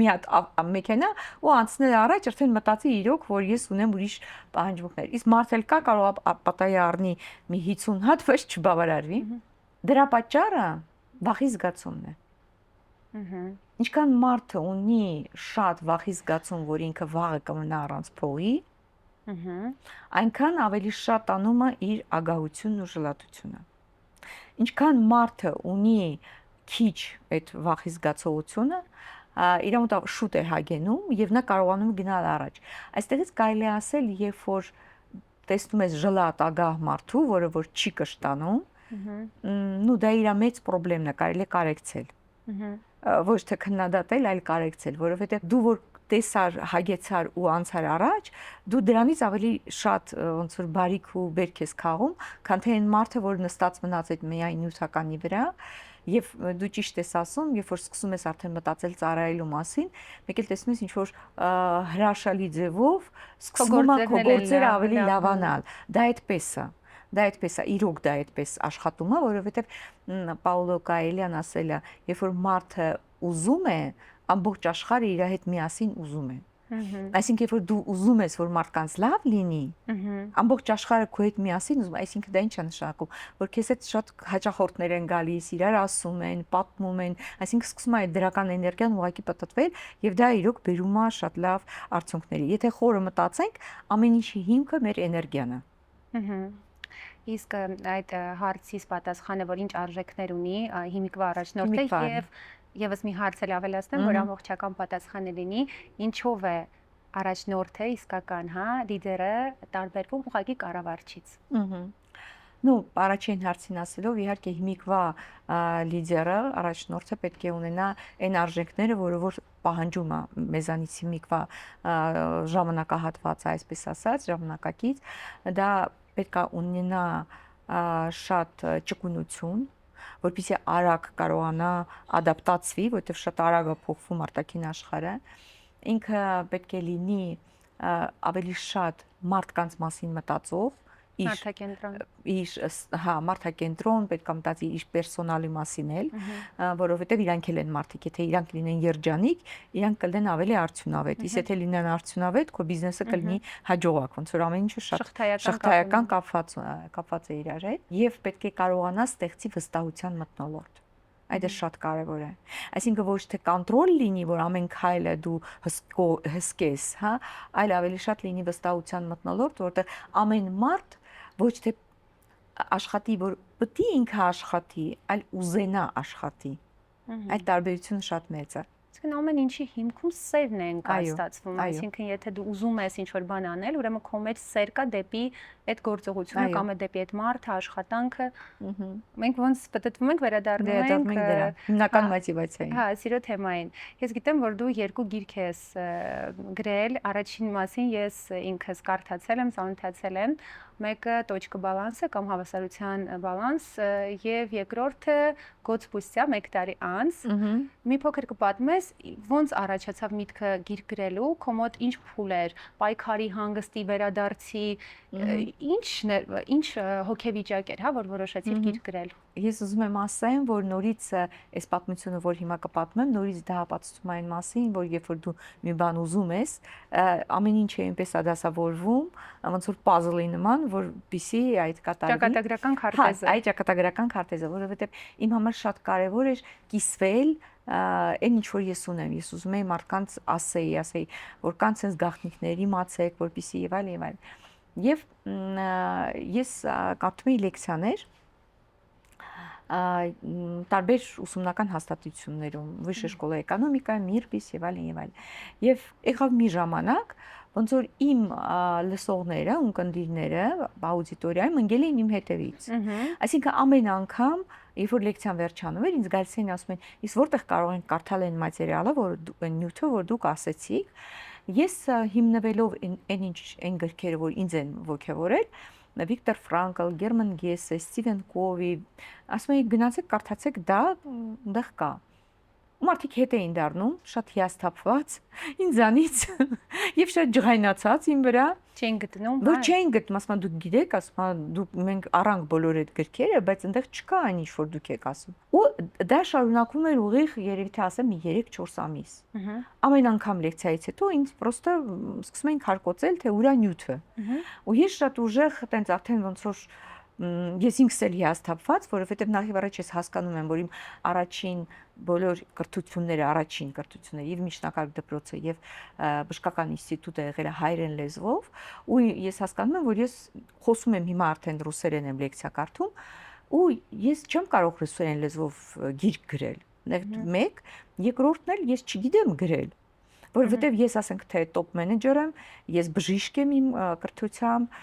մի հատ մեքենա ու անցնել առաջ, արդեն մտածի իրոք, որ ես ունեմ ուրիշ պահանջմունքներ։ Իսկ մարդ էլ կա կարող է պատահի առնի մի 50 հատ, բայց չբավարարվի։ Դրա պատճառը վախի զգացումն է։ Ինչքան մարդը ունի շատ վախի զգացում, որ ինքը վաղը կմնա առանց փողի, այնքան ավելի շատ անում է իր ագահությունն ու ժլատությունը։ Ինչքան մարդը ունի քիչ այդ վախի զգացողությունը, իր մոտ շուտ է հագենում եւ նա կարողանում գնալ առաջ։ Այստեղից կարելի է ասել, երբ որ տեսնում ես ժլատ ագահ մարդու, որը որ չի կշտանում, նու դա իր մեծ խնդիրն է, կարելի է կարեկցել։ Ոչ թե քննադատել, այլ կարեկցել, որովհետեւ դու որ տեսար, հագեցար ու անցար առաջ, դու դրանից ավելի շատ ոնց որ բարիք ու բերք ես քաղում, քան թե այն մարդը, որ նստած մնաց այդ միայն նյութականի վրա, եւ դու ճիշտ ես ասում, երբ որ սկսում ես արդեն մտածել ծառայելու մասին, մեկ էլ տեսնում ես ինչ որ հրաշալի ձևով սկսում է քո գործերը ավելի լավանալ։ Դա այդպես է, իրոք դա այդպես աշխատում է, որովհետեւ Պաուլո Կոելյան ասել է, երբ որ մարդը ուզում է, ամբողջ աշխարհը իր հետ միասին ուզում է։ Այսինքն երբ որ դու ուզում ես, որ մարդկանց լավ լինի, ամբողջ աշխարհը քո հետ միասին ուզում է, այսինքն դա ինչ է նշանակում, որ քեզ հետ շատ հաճախորդներ են գալիս, իրար ասում են, պատմում են, այսինքն սկսում է այդ դրական էներգիան ուղղակի պատտվել եւ դա իրոք բերում է շատ լավ արդյունքների։ Եթե խորը մտածենք, ամեն ինչի հիմքը մեր էներգիան է։ Իսկ այդ հարցից պատասխանը, որ ինչ արժեքներ ունի հիմիկվա առաջնորդը եւ Եվս մի հարց էլ ավելացնեմ, որ ամբողջական պատասխանը լինի, ինչով է առաջնորդը իսկական, հա, լիդերը տարբերվում ուղղակի կառավարչից։ Ну, առաջին հարցին ասելով, իհարկե հիմիկվա լիդերը, առաջնորդը պետք է ունենա այն արժեքները, որը որ պահանջում է մեզանից հիմիկվա ժամանակահատվածը, այսպես ասած, ժամանակակից, դա պետք է ունենա շատ ճկունություն, որպեսզի արագ կարողանա ադապտացվի, որովհետև շատ արագ է փոխվում արտաքին աշխարհը, ինքը պետք է լինի ավելի շատ մարդկանց մասին մտածող, մարդակենտրոն, պետք է մտածի իր պերսոնալի մասին էլ, որովհետև իրանք էլ են մարդիկ, եթե իրանք լինեն երջանիկ, իրանք կլինեն ավելի արդյունավետ, իսկ եթե լինեն արդյունավետ, քո բիզնեսը կլինի հաջողակ, ոնց որ ամեն ինչը շատ շղթայական կապված է իրար հետ, եւ պետք է կարողանա ստեղծի վստահության մթնոլորտ։ Այդ է շատ կարևոր է։ Այսինքն ոչ թե կոնտրոլ լինի, որ ամեն քայլը դու հսկես, հա, այլ ավելի շատ լինի վստահության մթնոլորտ, որտեղ ամեն մարդ ոչ թե աշխատի, որ պետք է ինքը աշխատի, այլ ուզենա աշխատի։ Այդ տարբերությունը շատ մեծ է։ Այսինքն ամեն ինչի հիմքում սերն է ընկայստացվում, այսինքն եթե դու ուզում ես ինչ-որ բան անել, ուրեմն քո մեջ սեր կա դեպի այդ գործողությունը կամ դեպի այդ մարդը, աշխատանքը։ Մենք ոնց պատտվում ենք, վերադառնում ենք դրա հիմնական մոտիվացիային։ Հա, սիրո թեմային։ Ես գիտեմ, որ դու երկու գիրք ես գրել, առաջին մասին ես ինքս կարդացել եմ, ծանոթացել եմ, մեկը «Տոչկա բալանսը» կամ հավասարության բալանս եւ երկրորդը «Գոծպուստիա» 1 տարի անց։ Մի փոքր կպատմես, ոնց առաջացավ միտքը գիրք գրելու, քո մոտ ինչ փուլ էր, պայքարի, հանգստի, վերադարձի, ինչ հոգեվիճակ էր, հա, որ որոշեցիր գիրք գրել։ ես ուզում եմ ասեմ, որ նորից այս պատմությունը, որ հիմա կպատմեմ, նորից դա ապացուցում այն մասին, որ երբ որ դու մի բան ուզում ես, ամեն ինչ է այնպես դասավորվում, ոնց որ puzzle-ի նման, որպեսզի այդ կատարվի։ Ճակատագրական քարտեզը։ Այդ ճակատագրական քարտեզը, որովհետև իմ համար շատ կարևոր էր կիսվել այն ինչ որ ես ունեմ, ես ուզում եի մարդկանց ասեի, որ կան sense գաղտնիքներ, իմացեք, որպեսզի եւ այլ։ Եվ ես կարդում էի լեկցիաներ տարբեր ուսումնական հաստատություններում, Վիշե շկոլա էկոնոմիկա, Միրբիս եւ այլն։ Եվ եղավ մի ժամանակ, ոնց որ իմ լսողները, ունկնդիրները, աուդիտորիայում ընկել էին իմ հետևից։ Այսինքն ամեն անգամ, երբ որ լեկցիան վերջանում էր, ինձ գալիս էին ասում են, իսկ որտեղ կարող ենք կարդալ այն մատերիալը, որ նյութը, որ դուք ասեցիք։ Ես հիմնվելով այն գրքերը, որ ինձ են ոգևորել, Վիկտոր Ֆրանկլ, Գերման Գեսե, Ստիվեն Կովի, ասում էի գնացեք կարդացեք դա, այնտեղ կա։ Ու մարդիկ հետ էին դառնում, շատ հիասթափված ինձանից եւ շատ ջղայնացած իմ վրա։ Չէին գտնում, որ չէին գտնում, ասում դուք գիտեք, ասում դուք մենք առանք բոլոր այդ գրքերը, բայց այնտեղ չկա այն ինչ որ դուք եք ասում։ Ու դա շարունակվում էր ուղիղ երևի թե ասեմ 3-4 ամիս։ Ամեն անգամ լեկցիայից հետո ինձ պրոստը սկսում էին քարկոծել, թե ուրա նյութը։ Ու ես շատ ուժեղ տենց արդեն ոնց որ ես ինքս էլ հիասթափված, որովհետև նախ առաջ ես հասկանում եմ, որ իմ առաջին բոլոր կրթությունները, առաջին կրթությունները եւ միջնակարգ դպրոցը եւ բժշկական ինստիտուտը եղել է հայերեն լեզվով, ու ես հասկանում եմ, որ ես խոսում եմ հիմա արդեն ռուսերեն եմ լեկցիա կարդում, ու ես չեմ կարող ռուսերեն լեզվով գիրք գրել։ Մեկ, երկրորդն էլ ես չգիտեմ գրել, որովհետև ես ասենք թե top manager եմ, ես բժիշկ եմ իմ կրթությամբ,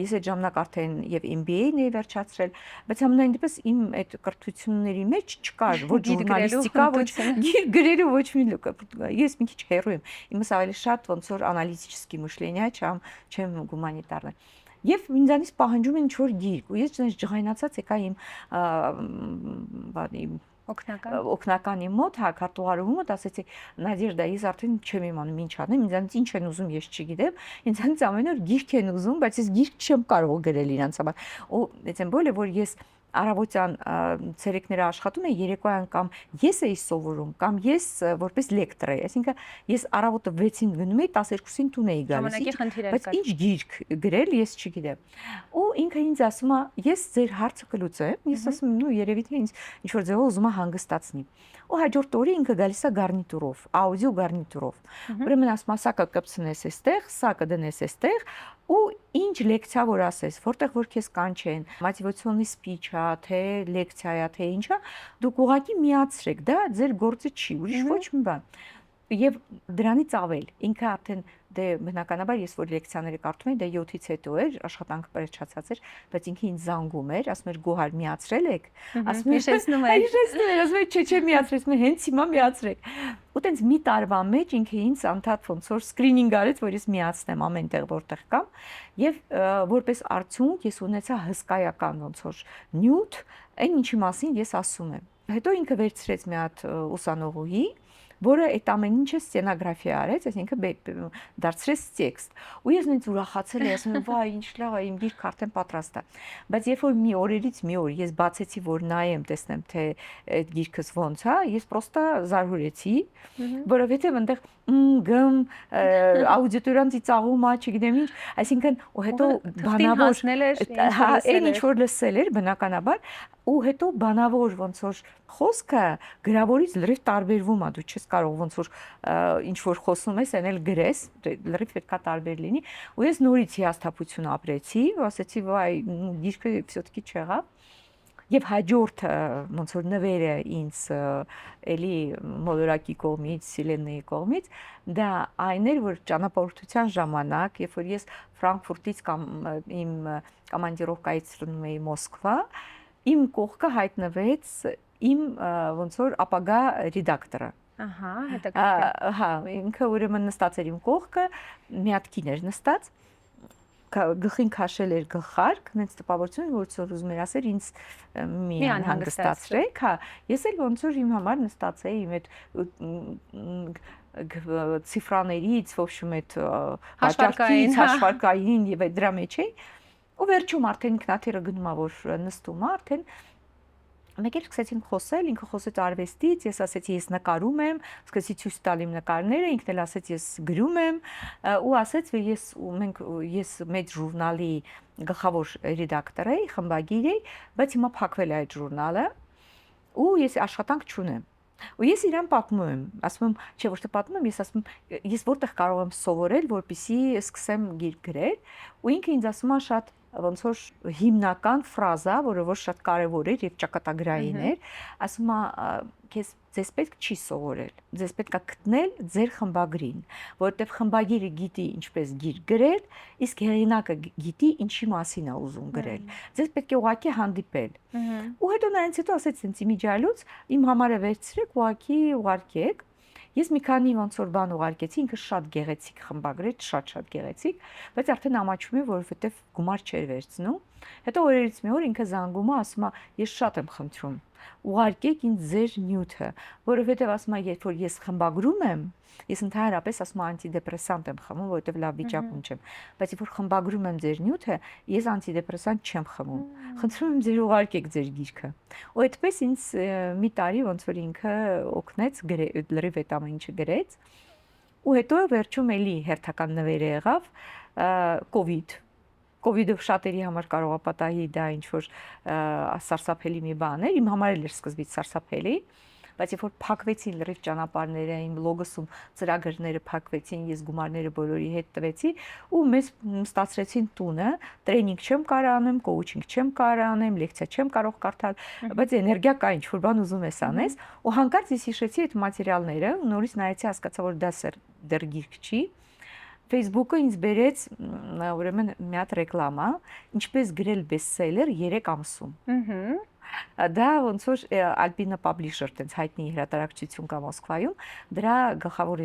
ես այդ ժամանակ արդեն եւ MBA-ն էի վերջացրել, բայց ամենայն դեպս իմ այդ կրթությունների մեջ չկար ոչ ժուրնալիստիկա, ոչ գիր գրելու ոչ մի լուկ։ Ես մի քիչ հեռու եմ։ Իմս ավելի շատ ոնց որ անալիտический мышление, չեմ գումանիտարն։ Եվ ինձանից պահանջում են ինչ-որ գիրք, ու ես ջղայնացած եկա իմ օգնականի մոտ, հա, քարտուղարու մոտ, ասեցի Նադիրդա, ես արդեն չեմ իմանում ինչ անեմ, ինձանից ինչ են ուզում, ես չգիտեմ, ինձանից ամեն օր գիրք են ուզում, բայց ես գիրք չեմ կարող գրել իրանց համար։ Ու այդեն բոլը որ ես առավոտյան ցերեկները աշխատում էի, երեկոյան կամ ես էի սովորում, կամ ես որպես լեկտոր էի, այսինքն ես առավոտը 6-ին գնում էի, 12-ին տուն էի գալիս, բայց ինչ գիրք գրել ես չգիտեմ։ Ու ինքը ինձ ասում է, ես ձեր հարցը կլուծեմ, ես ասում եմ, նու երևի թե ինձ ինչ որ ձևով ուզում է հանգստացնի։ Ու հաջորդ օրը ինքը գալիս է գարնիտուրով, աուդիո գարնիտուրով։ Ուրեմն ասում է, սա կկպցնես այստեղ, սա կդնես այստեղ, ու ինչ լեկցիա որ ասես, որտեղ որ քեզ կանչեն, մոտիվացիոնի սպիչ է, թե լեկցիա է, թե ինչա, դուք ուղղակի միացրեք, դա ձեր գործը չի, ուրիշ ոչ մի բան։ Եվ դրանից ավել, ինքը արդեն դե բնականաբար ես որ լեկցիաները կարդում էի, դա 7-ից հետո էր, աշխատանքը պերճացած էր, բայց ինքը ինձ զանգում էր, ասում էր Գոհար միացրել եք, ասում էր հիշեցնում էր, ասում էր չէ միացրեց, մենք հենց հիմա միացրեք։ Ու տենց մի տարվա մեջ ինքը ինձ անդադ ոնց որ սկրինինգ արեց, որ ես միացնեմ ամենտեղ որտեղ կամ, եւ որպես արդյունք ես ունեցա հսկայական ոնց որ նյութ, այն ինչի մասին ես ասում եմ։ Հետո ինքը վերցրեց մի հատ ուսանողուհի, որը այդ ամեն ինչը սցենոգրաֆիա արեց, այսինքն դարձրեց տեքստ։ Ու ես նույնիսկ ուրախացել եմ, ասում եմ, վայ, ինչ լավ է, իմ գիրքը արդեն պատրաստ է։ Բայց երբ որ մի օրերից մի օր ես բացեցի, որ նայեմ, տեսնեմ, թե այդ գիրքս ոնց է, ես պրոստը զարհուրեցի, որովհետև այնտեղ գմ աուդիտորիան ծիծաղում է, չգիտեմ ինչ, այսինքն ու հետո բանավոր այն ինչ որ լսել էր բնականաբար, ու հետո բանավոր ոնց որ խոսքը գրավորից լրիվ տարբերվում է, դու չես կարող ոնց որ ինչ որ խոսում ես, այն էլ գրես, լրիվ պետքա տարբեր լինի, ու ես նորից հիասթափություն ապրեցի, ու ասեցի, վայ, գիրքը все-таки չեղավ։ Եվ հաջորդ ոնց որ նվերը ինձ էլի մոլորակի կողմից, Սիլենայի կողմից, դա այն էր, որ ճանապարհորդության ժամանակ, երբ որ ես Ֆրանկֆուրտից կամ իմ կոմանդիրովկայից ծնում էի Մոսկվա, իմ կողքը հայտնվեց իմ ոնց որ ապագա ռեդակտորը։ Ահա, հետաքրքիր։ Հա, ինքը ուրեմն նստած էր իմ կողքը, մի հատ կին էր նստած, գլխին քաշել էր գլխարկ, հենց տպավորություն, որ ուզում էր ասել ինձ մի անհանգստացրեք, հա, ես էլ ոնց որ իմ համար նստած էի իմ այդ ցիֆրաներից, в общем, այդ հաշվարկային, հաշվարկային եւ այդ դրա մեջ էի, ու վերջում արդեն ինքնաթիռը գնում է, որ նստում է, արդեն Մեկ էլ սկսեցինք խոսել, ինքը խոսեց արվեստից, ես ասեցի ես նկարում եմ, սկսեցի ցույց տալ իմ նկարները, ինքն էլ ասեց ես գրում եմ, ու ասեց որ ես մեծ ժուրնալի գլխավոր ռեդակտոր էի, խմբագիր էի, բայց հիմա փակվել է այդ ժուրնալը, ու ես աշխատանք չունեմ։ Ու ես իրան պատմում եմ, ասում եմ, չէ, ոչ թե պատմում եմ, ես ասում եմ, ես որտեղ կարող եմ սովորել, որպեսզի սկսեմ գիրք գրել, ու ինքը ինձ ասում է շատ ոնց որ հիմնական ֆրազա, որը որ շատ կարևոր էր եւ ճակատագրային էր, ասում է, ձեզ պետք չի սովորել, ձեզ պետք է գտնել ձեր խմբագրին, որովհետեւ խմբագիրը գիտի ինչպես գիրք գրել, իսկ հեղինակը գիտի ինչի մասին է ուզում գրել։ Ձեզ պետք է ուղղակի հանդիպել։ Ու հետո նայից հետո ասեց ինձ իմիջիալուց իմ համարը վերցրեք, ուղղակի ուղարկեք։ Ես մի քանի ոնց որ բան ուղարկեցի, ինքը շատ գեղեցիկ խմբագրեր, շատ գեղեցիկ, բայց արդեն ամաչում է, որովհետև գումար չէր վերցնում։ Հետո օրերից մի օր ինքը զանգում է, ասում է, ես շատ եմ խնդրում, ուղարկեք ինձ ձեր նյութը, որովհետև ասում է, երբ որ ես խմբագրում եմ, ես ընդհանրապես ասում եմ անտիդեպրեսանտ եմ խմում, որովհետև լավ վիճակում չեմ, բայց երբ որ խմբագրում եմ ձեր նյութը, ես անտիդեպրեսանտ չեմ խմում։ Խնդրում եմ ձեր ուղարկեք ձեր գիրքը։ Ու այդպես ինձ մի տարի ոնց որ ինքը օգնեց լրիվ այդ ամեն ինչը գրեց։ Ու հետո վերջում էլի հերթական նվերը եղավ COVID-ը շատերի համար կարող է պատահի դա ինչ որ սարսափելի մի բան էր, իմ համար էլ էր սկզբից սարսափելի, բայց երբ որ փակվեցին լրիվ ճանապարհները, իմ լոգոսում ծրագրերը փակվեցին, ես գումարները բոլորի հետ տվեցի ու մեզ ստացրեցին տունը, տրեյնինգ չեմ կարող անեմ, կոուչինգ չեմ կարող անեմ, լեկցիա չեմ կարող կարդալ, բայց էներգիա կա, ինչ որ բան ուզում ես անես, ու հանկարծ ես հիշեցի այդ մատերիալները, նորից նայեցի, հասկացա, որ դա դեռ գիրք չի։ Facebook-ը ինձ բերեց ուրեմն մի հատ ռեկլամա, ինչպես գրել բեսթսելեր 3 ամսում։ Դա ոնց որ Alpina Publisher տենց հայտնի հրատարակչություն կա Մոսկվայում, դրա գլխավոր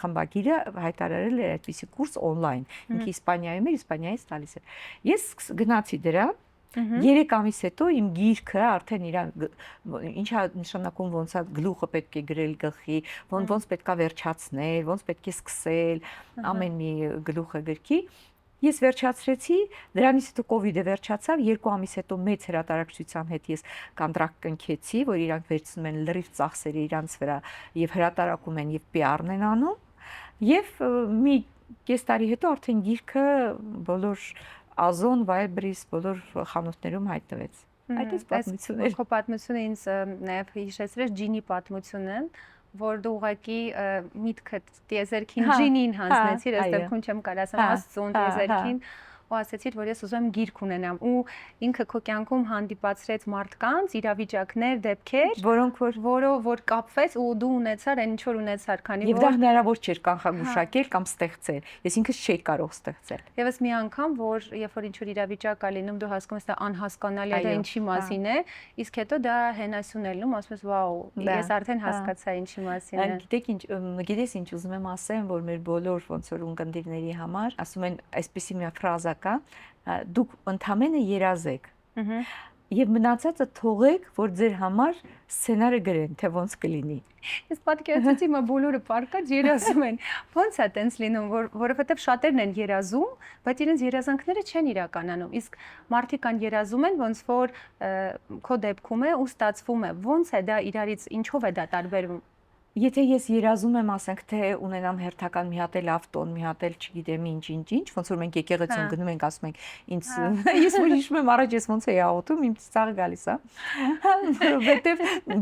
խմբագիրը հայտարարել է այդպիսի կուրս on-line։ Ինքը Իսպանիայում էր, Իսպանիայից տալիս էր։ Ես գնացի դրա 3 ամիս հետո իմ գիրքը արդեն իրան ինչա նշանակում ոնց է գլուխը պետք է գրել գլխի, ոնց պետք է վերջացնել, ոնց պետք է սկսել, ամեն մի գլուխը գրքի։ Ես վերջացրեցի, դրանից հետո COVID-ը վերջացավ, 2 ամիս հետո մեծ հրատարակչության հետ ես կոնտրակտ կնքեցի, որ իրանք վերցնում են լրիվ ծախսերը իրանց վրա եւ հրատարակում են եւ PR-ն են անում։ Եվ մի կես տարի հետո արդեն գիրքը բոլոր Ozon, Wildberries բոլոր խանութներում հայտնվեց։ Այդ էս պատմությունն էր։ Քո պատմությունը ինձ նաև հիշեցրեց ջինի պատմությունն, որ դու ուղղակի միտքը տիեզերքին ջինին հանձնեցիր, ըստ դեպքում չեմ կարող ասեմ Աստծուն տիեզերքին, ու ասացիր, որ ես ուզում եմ գիրք ունենամ, ու ինքը քո կյանքում հանդիպացրեց մարդկանց, իրավիճակներ, դեպքեր, որոնք որ կապվեց ու դու ունեցար այն ինչ որ ունեցար, քանի որ եւ դա հնարավոր չէր կանխագուշակել կամ ստեղծել։ Ես ինքս չէի կարող ստեղծել։ Եվս մի անգամ, որ երբ որ ինչ որ իրավիճակ է լինում, դու հասկանում ես դա անհասկանալի է, դա ինչի մասին է, իսկ հետո դա հենասուն է լինում, ասում ես վաու, ես արդեն հասկացա ինչի մասին է։ Գիտեք ինչ, գիտես ինչ ուզում եմ ասեմ, որ մեր բոլոր ոնց որ ունկնդիրների համար ասում են այսպեսի մի ֆրազա կա, դուք ընդամենը երազեք եւ մնացածը թողեք, որ ձեր համար սցենարը գրեն, թե ոնց կլինի։ Ես պատկերացրեցի, մա բոլորը պարկած երազում են։ Ոնց է տենց լինում, որովհետեւ շատերն են երազում, բայց իրենց երազանքները չեն իրականանում։ Իսկ մարդիկ կան երազում են, ոնց որ քո դեպքում է ու ստացվում է։ Ոնց է դա իրարից, ինչով է դա տարբերվում։ Եթե ես երազում եմ, ասենք, թե ունենամ հերթական մի հատ էլ ավտոն, մի հատ էլ չգիտեմ ինչ, ոնց որ մենք եկեղեցում գնում ենք, ասում ենք, ինձ ես որ հիշում եմ առաջ ես ոնց էի աղոթում, իմ ծիծաղը գալիս է։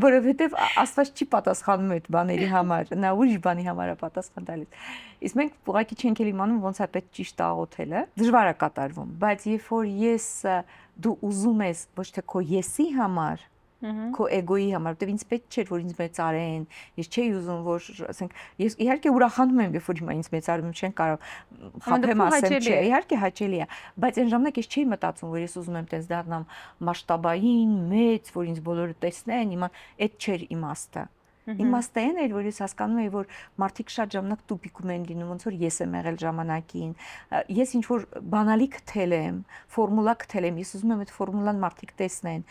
Որովհետև Աստված չի պատասխանում այդ բաների համար, նա ուրիշ բանի համար է պատասխան տալիս։ Իսկ մենք ուղղակի չենք էլ իմանում ոնց է պետք ճիշտ աղոթելը, դժվար է կատարվում, բայց երբ որ դու ուզում ես ոչ թե քո եսի համար, քո էգոյի համար, որտեվ ինձ պետք չէր, որ ինձ մեծարեն, ես չէի ուզում, որ ասենք, ես իհարկե ուրախանում եմ, երբ որ հիմա ինձ մեծարում չեն կարող խափեմ ասեմ, չէ, իհարկե հաճելի է, բայց այն ժամանակ ես չէի մտածում, որ ես ուզում եմ տես դառնամ մասշտաբային, մեծ, որ ինձ բոլորը տեսնեն, հիմա այդ չէր իմաստը։ Իմաստը այն էր, որ ես հասկանում էի, որ մարդիկ շատ ժամանակ տուպիկում են լինում, ոնց որ ես եմ եղել ժամանակին։ Ես ինչ որ բանալի գտել եմ, ֆորմուլա գտել եմ, ես ուզում եմ այդ ֆորմուլան մարդիկ տեսնեն։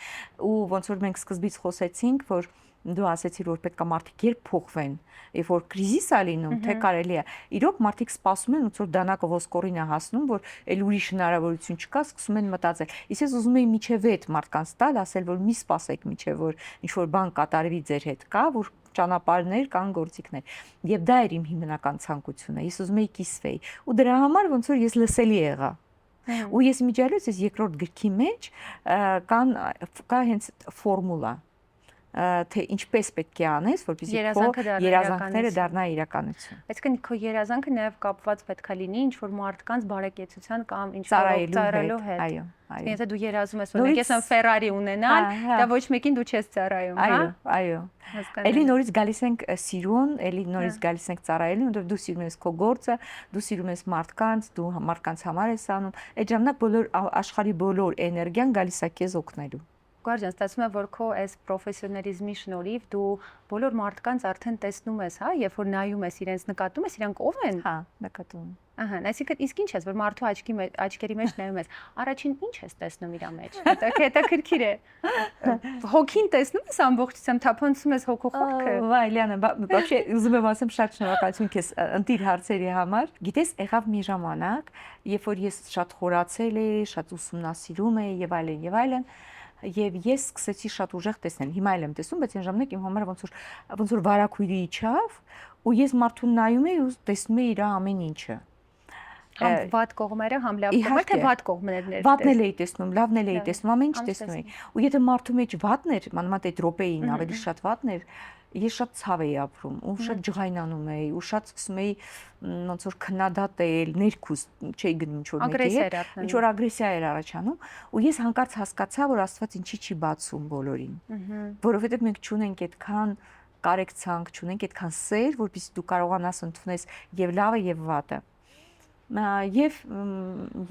Ու ոնց որ մենք սկզբից խոսեցինք, որ դու ասեցիր որ պետք է մարդիկ երբ փոխվեն, երբ որ կրիզիս է լինում, թե կարելի է։ Իրոք մարդիկ սպասում են, ոնց որ դանակը ոսկորին է հասնում, որ այլ ուրիշ հնարավորություն չկա, սկսում են մտածել։ Իսկ ես ուզում եի միջև այդ մարդկանց տալ, ասել որ մի սպասեք միջև որ ինչ որ բան կատարվի ձեր հետ կա, որ ճանապարհներ կան, գործիքներ։ Եվ դա էր իմ հիմնական ցանկությունը։ Ես ուզում եի կիսվեի։ Ու դրա համար ոնց որ ես լսելի եղա։ Ու ես միջալից ես երկրորդ գրքի մեջ կա հենց ֆորմուլա, թե ինչպես պետք է անես, որպեսզի քո երազանքները դառնան իրականություն։ Այսինքն քո երազանքը նաև կապված պետք է լինի ինչ որ մարդկանց բարեկեցության կամ ինչ որ ծառայելու հետ։ Այո, այո։ Եթե դու երազում ես, որ ես եմ Ferrari ունենալ, դա ոչ մեկին դու չես ծառայում, հա։ Այո, այո։ Էլի նորից գալիս ենք սիրուն, էլի նորից գալիս ենք ծառայելուն, որովհետև դու սիրում ես քո գործը, դու սիրում ես մարդկանց, դու մարդկանց համար ես անում։ Այդ ժամանակ բոլոր աշխարհի բոլոր էներգիան գալիս է քեզ օգնելու։ Գարջան, ստացվում է, որ քո այս պրոֆեսիոնալիզմի շնորհիվ դու բոլոր մարդկանց արդեն տեսնում ես, հա, երբ որ նայում ես իրենց, նկատում ես իրանք ով են։ Հա, նկատում եմ։ Ահա, այսինքն իսկ ինչ ես, որ մարդու աչքերի մեջ նայում ես, առաջին ինչ ես տեսնում իր մեջ։ Հետաքրքիր է։ Հոգին տեսնում ես ամբողջությամբ, թափանցում ես հոգու խորքը։ Վայ, Լիանա, вообще ուզում եմ ասեմ շատ շնորհակալություն քեզ ընտիր հարցերի համար։ Գիտես, եղավ մի ժամանակ, երբ որ ես շատ խորացել էի, շատ ուսումնասիրում էի եւ այլն, եւ ես սկսեցի շատ ուժեղ տեսնել։ Հիմա էլ եմ տեսնում, բայց այն ժամանակ իմ համար ոնց որ վարակույրի իջավ, ու ես մարդուն նայում էի ու տեսնում էի իր ամեն ինչը։ Համ վատ կողմերը, համ լավ կողմերը, թե վատ կողմերներ։ Վատն էլ էի տեսնում, լավն էլ էի տեսնում, ամեն ինչ տեսնում էի։ Ու եթե մարդու մեջ վատն էր, մանավանդ այդ րոպեին ավելի շատ վատն էր, ես շատ ցավ էի ապրում ու շատ ջղայնանում էի ու շատ սկսում էի ոնց որ քննադատել, ներքուս չէի գնում ինչ որ մեկի հետ, ինչ որ ագրեսիա էր առաջանում ու ես հանկարծ հասկացա, որ Աստված ինչի չի բացում բոլորին, որովհետև մենք չունենք այդքան կարեկցանք, չունենք այդքան սեր, որպեսզի դու կարողանաս ընդունես եւ լավը եւ վատը։ Եվ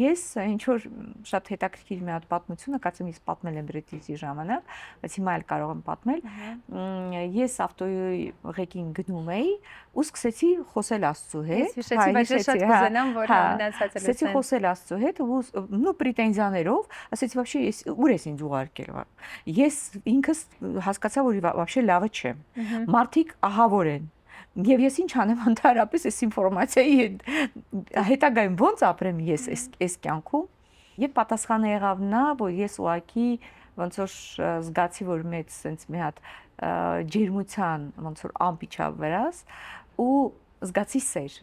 ես ինչ որ շատ հետաքրքիր մի հատ պատմությունը, կարծեմ ես պատմել եմ բրետիզի ժամանակ, բայց հիմա էլ կարող եմ պատմել։ Ես ավտոյի ղեկին գնում էի ու սկսեցի խոսել Աստծո հետ։ Ես հիշեցի, բայց ես շատ կուզենամ, որ մնացածը լսեն։ Սկսեցի խոսել Աստծո հետ ու նո պրետենզիաներով, ասեցի вообще ես ուր ես ինձ ուղարկել։ Ես ինքս հասկացա, որ вообще լավը չէ։ Մարդիկ ահավոր են։ Եվ ես ինչ անեմ ընդհանրապես այս ինֆորմացիայի հետագայում ոնց ապրեմ ես այս կյանքում եւ պատասխանը եղավ նա, որ ես ուղակի ոնց որ զգացի, որ մեծ sense մի հատ ջերմության ոնց որ ամպիչավ վրաս ու զգացի սեր։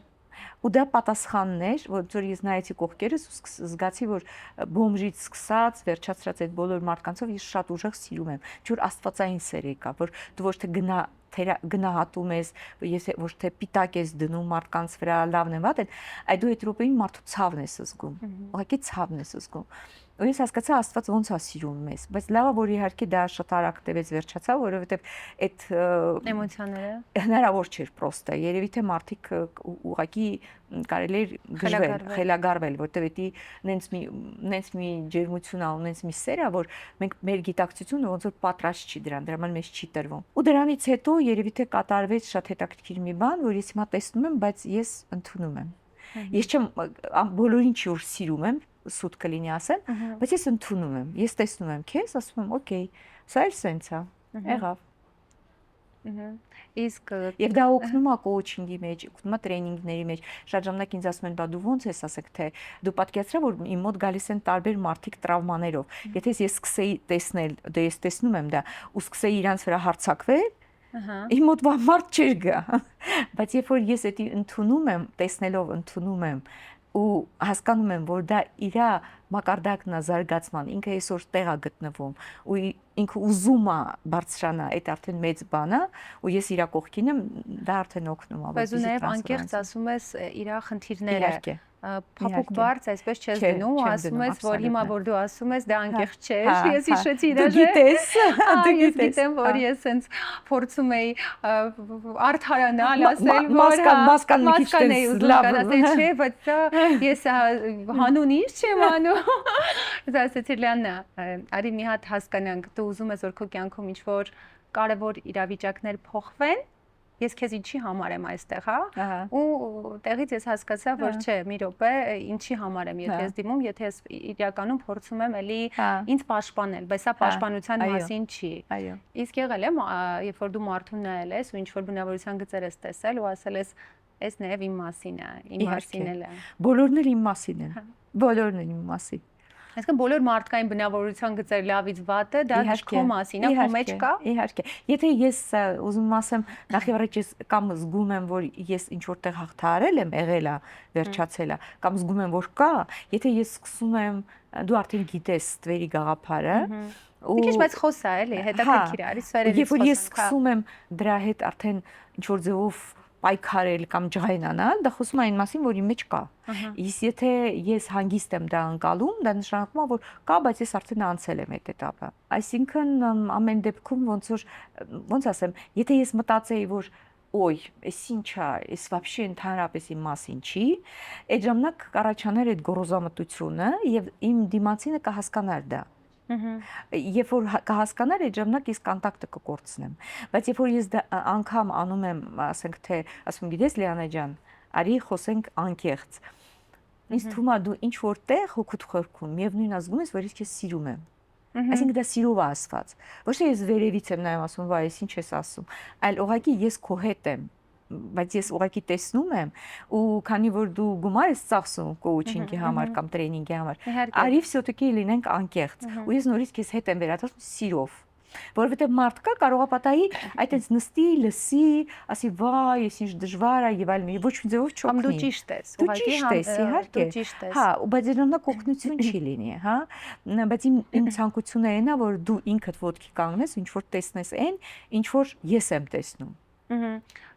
Ու դա պատասխանն էր, ոնց որ ես նայեցի կողքերս ու զգացի, որ բոմժից սկսած վերջացրած այդ բոլոր մարդկանցով ես շատ ուժեղ սիրում եմ։ Ջուր աստվածային սեր եկա, որ դու ոչ թե գնահատում ես, ես ոչ թե պիտակ ես դնում մարդկանց վրա, լավն է, վատն, այլ դու այդ րոպեին մարդու ցավն ես զգում։ Ուղղակի ցավն ես զգում։ Ու ես հասկացա Աստված ոնց է սիրում մեզ, բայց լավ է որ իհարկե դա շատ արագ տևեց վերջացավ, որովհետև այդ էմոցիաները հնարավոր չէր պրոստը։ Երևի թե մարդիկ ուղղակի կարելի էր գժվել, խելագարվել, որտեղ դա նենց մի ջերմություն ա, նենց մի սեր ա, որ մենք մեր գիտակցությունը ոնց որ պատրաստ չի դրան, դրա համար մեզ չի տրվում։ Ու դրանից հետո երևի թե կատարվեց շատ հետաքրքիր մի բան, որ ես հիմա տեսնում եմ, բայց ես ընդունում եմ։ Ես չեմ բոլորին չի որ սիրում եմ, սուտ կլինի ասեմ, բայց ես ընդունում եմ։ Ես տեսնում եմ քեզ, ասում եմ, օքեյ, սա էլ սենց է, եղավ։ Իսկ եւ դա օգնում է կոուչինգի մեջ, օգնում է տրեյնինգների մեջ։ Շատ ժամանակ ինձ ասում են, բա դու ո՞նց ես, ասեք թե դու պատկերացրա, որ իմ մոտ գալիս են տարբեր մարդիկ տրավմաներով։ Եթե ես սկսեի տեսնել, դե ես տեսնում եմ դա, ու սկսեի իրանց վրա հարձակվել, իմ մոտ մարդ չէր գա։ Բայց երբ որ ես դա ընդունում եմ, տեսնելով ընդունում եմ ու հասկանում եմ, որ դա իր մակարդակն է զարգացման, ինքը այսօր տեղ է գտնվում ու ինքը ուզում է բարձրանա, այդ արդեն մեծ բան է ու ես իր կողքին եմ, դա արդեն օգնում է։ Բայց ու նաև անկեղծ ասում ես իր խնդիրները։ Փափուկ բարձ այսպես չես դնում ու ասում ես, որ հիմա որ դու ասում ես, դա անկեղծ չէ։ Ես հիշեցի իր գիտես, դու ես գիտեմ, որ ես sense փորձում էի արդարանալ, ասել, որ մասկան էի ուզում ասել, չէ, բայց ես հանուն ինչ չեմ անում։ Ես ասեցի Լիանա, արի մի հատ հասկանանք, դու ուզում ես որ քո կյանքում ինչ որ կարևոր իրավիճակներ փոխվեն, ես քեզ ինչի համար եմ այստեղ, հա։ Ահա։ Ու տեղից ես հասկացա, որ չէ, մի րոպե, ինչի համար եմ եթե ես դիմում, եթե ես իրականում փորձում եմ էլի ինձ պաշտպանել, բայց սա պաշտպանության մասին չի։ Այո։ Իսկ եղել է, երբ որ դու մարդուն նայել ես ու ինչ որ բնավորության գծեր ես տեսել ու ասել ես, այս նաև իմ մասին է, իմ մասին էլ է։ Բոլորն էլ իմ մասին են։ Բոլորն են իմ մասին։ Այսինքն բոլոր մարդկային բնավորության գծեր լավից վատը դա քո մասին է, քո մեջ կա։ Իհարկե։ Եթե ես ուզում ասեմ, նախ եւ առաջ ես կամ զգում եմ, որ ես ինչ որտեղ հաղթահարել եմ, եղել է, վերջացել է, կամ զգում եմ, որ կա, եթե ես սկսում եմ, դու արդեն գիտես ստվերի գաղափարը, Մի քիչ բայց խոսա էլի, հետաքրքիր է, արի սφαιρերից խոսանք։ Երբ որ ես սկսում եմ դրա հետ արդեն ինչ որ ձևով պայքարել կամ ջղայնանալ, դա խոսում է այն մասին, որ իմ մեջ կա։ Իսկ եթե ես հանգիստ եմ դա անցալում, դա նշանակում է, որ կա, բայց ես արդեն անցել եմ այդ էտապը։ Այսինքն ամեն դեպքում ոնց ասեմ, եթե ես մտածեի, որ ոյ, էս ինչ է, էս вообще ընդհանրապես իմ մասին չի, այդ ժամանակ կառաջանար այդ գոռոզամտությունը եւ իմ դիմացինը կհասկանար դա։ Երբ որ կհասկանար այդ ժամանակ ես կոնտակտը կկորցնեմ, բայց երբ որ ես դա անգամ անում եմ, ասենք թե ասում գիտես Լիանա ջան, արի խոսենք անկեղծ։ Ինձ թվում է դու ինչ որտեղ հոգուտ խորքում միևնույն ազգում ես, որ ես քեզ սիրում եմ։ Այսինքն դա սիրով է ասված։ Ոչ թե ես վերևից եմ նայում ասում, վայ, ես ինչ ես ասում, այլ ուղղակի ես քո հետ եմ, բայց ես ուղղակի տեսնում եմ ու քանի որ դու գումար ես ծախսում կոուչինգի համար կամ տրեյնինգի համար, արի всё-таки լինենք անկեղծ։ Ու ես նորից քեզ հետ եմ վերադառնում սիրով։ Որովհետև մարդկա կարող է պատահի այդպես նստի, լսի, ասի վայ, ես ինչ դժվար է եւ այլն, ոչ մի ձևով չօգնի։ Դու ճիշտ ես, ուղղակի իհարկե։ Հա, բայց դրանով օգնություն չի լինի, հա։ Բայց իմ ցանկությունը այն է, որ դու ինքդ ոտքի կանգնես, ինչ որ տեսնես այն, ինչ որ ես եմ տեսնում։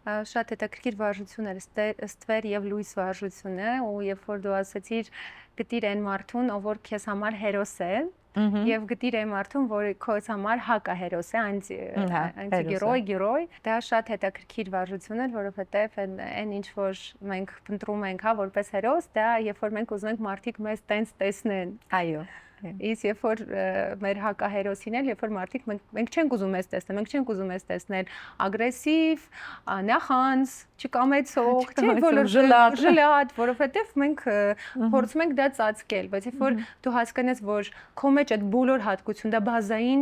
Շատ հետաքրքիր վարժություն էր ստվեր եւ լույս վարժությունը ու երբ որ դու ասացիր գտիր այն մարդուն, ով որ քեզ համար հերոս է եւ գտիր այն մարդուն, որ քեզ համար հակահերոս է, անտիգերոյ, դա շատ հետաքրքիր վարժություն էր, որովհետեւ այն ինչ որ մենք փնտրում ենք, հա, որպես հերոս, դա երբ որ մենք ուզում ենք մարդիկ մեզ տենց տեսնեն։ Այո։ Իսկ երբ որ մեր հակահերոսին էլ, երբ որ մարդիկ մենք չենք ուզում ես տեսնել, մենք չենք ուզում ես տեսնել ագրեսիվ, նախանձ, չկամեցող, չէ, բոլոր ժլատ, որովհետև մենք փորձում ենք դա ծածկել, բայց երբ որ դու հասկանաս, որ քո մեջ այդ բոլոր հատկություն, դա բազային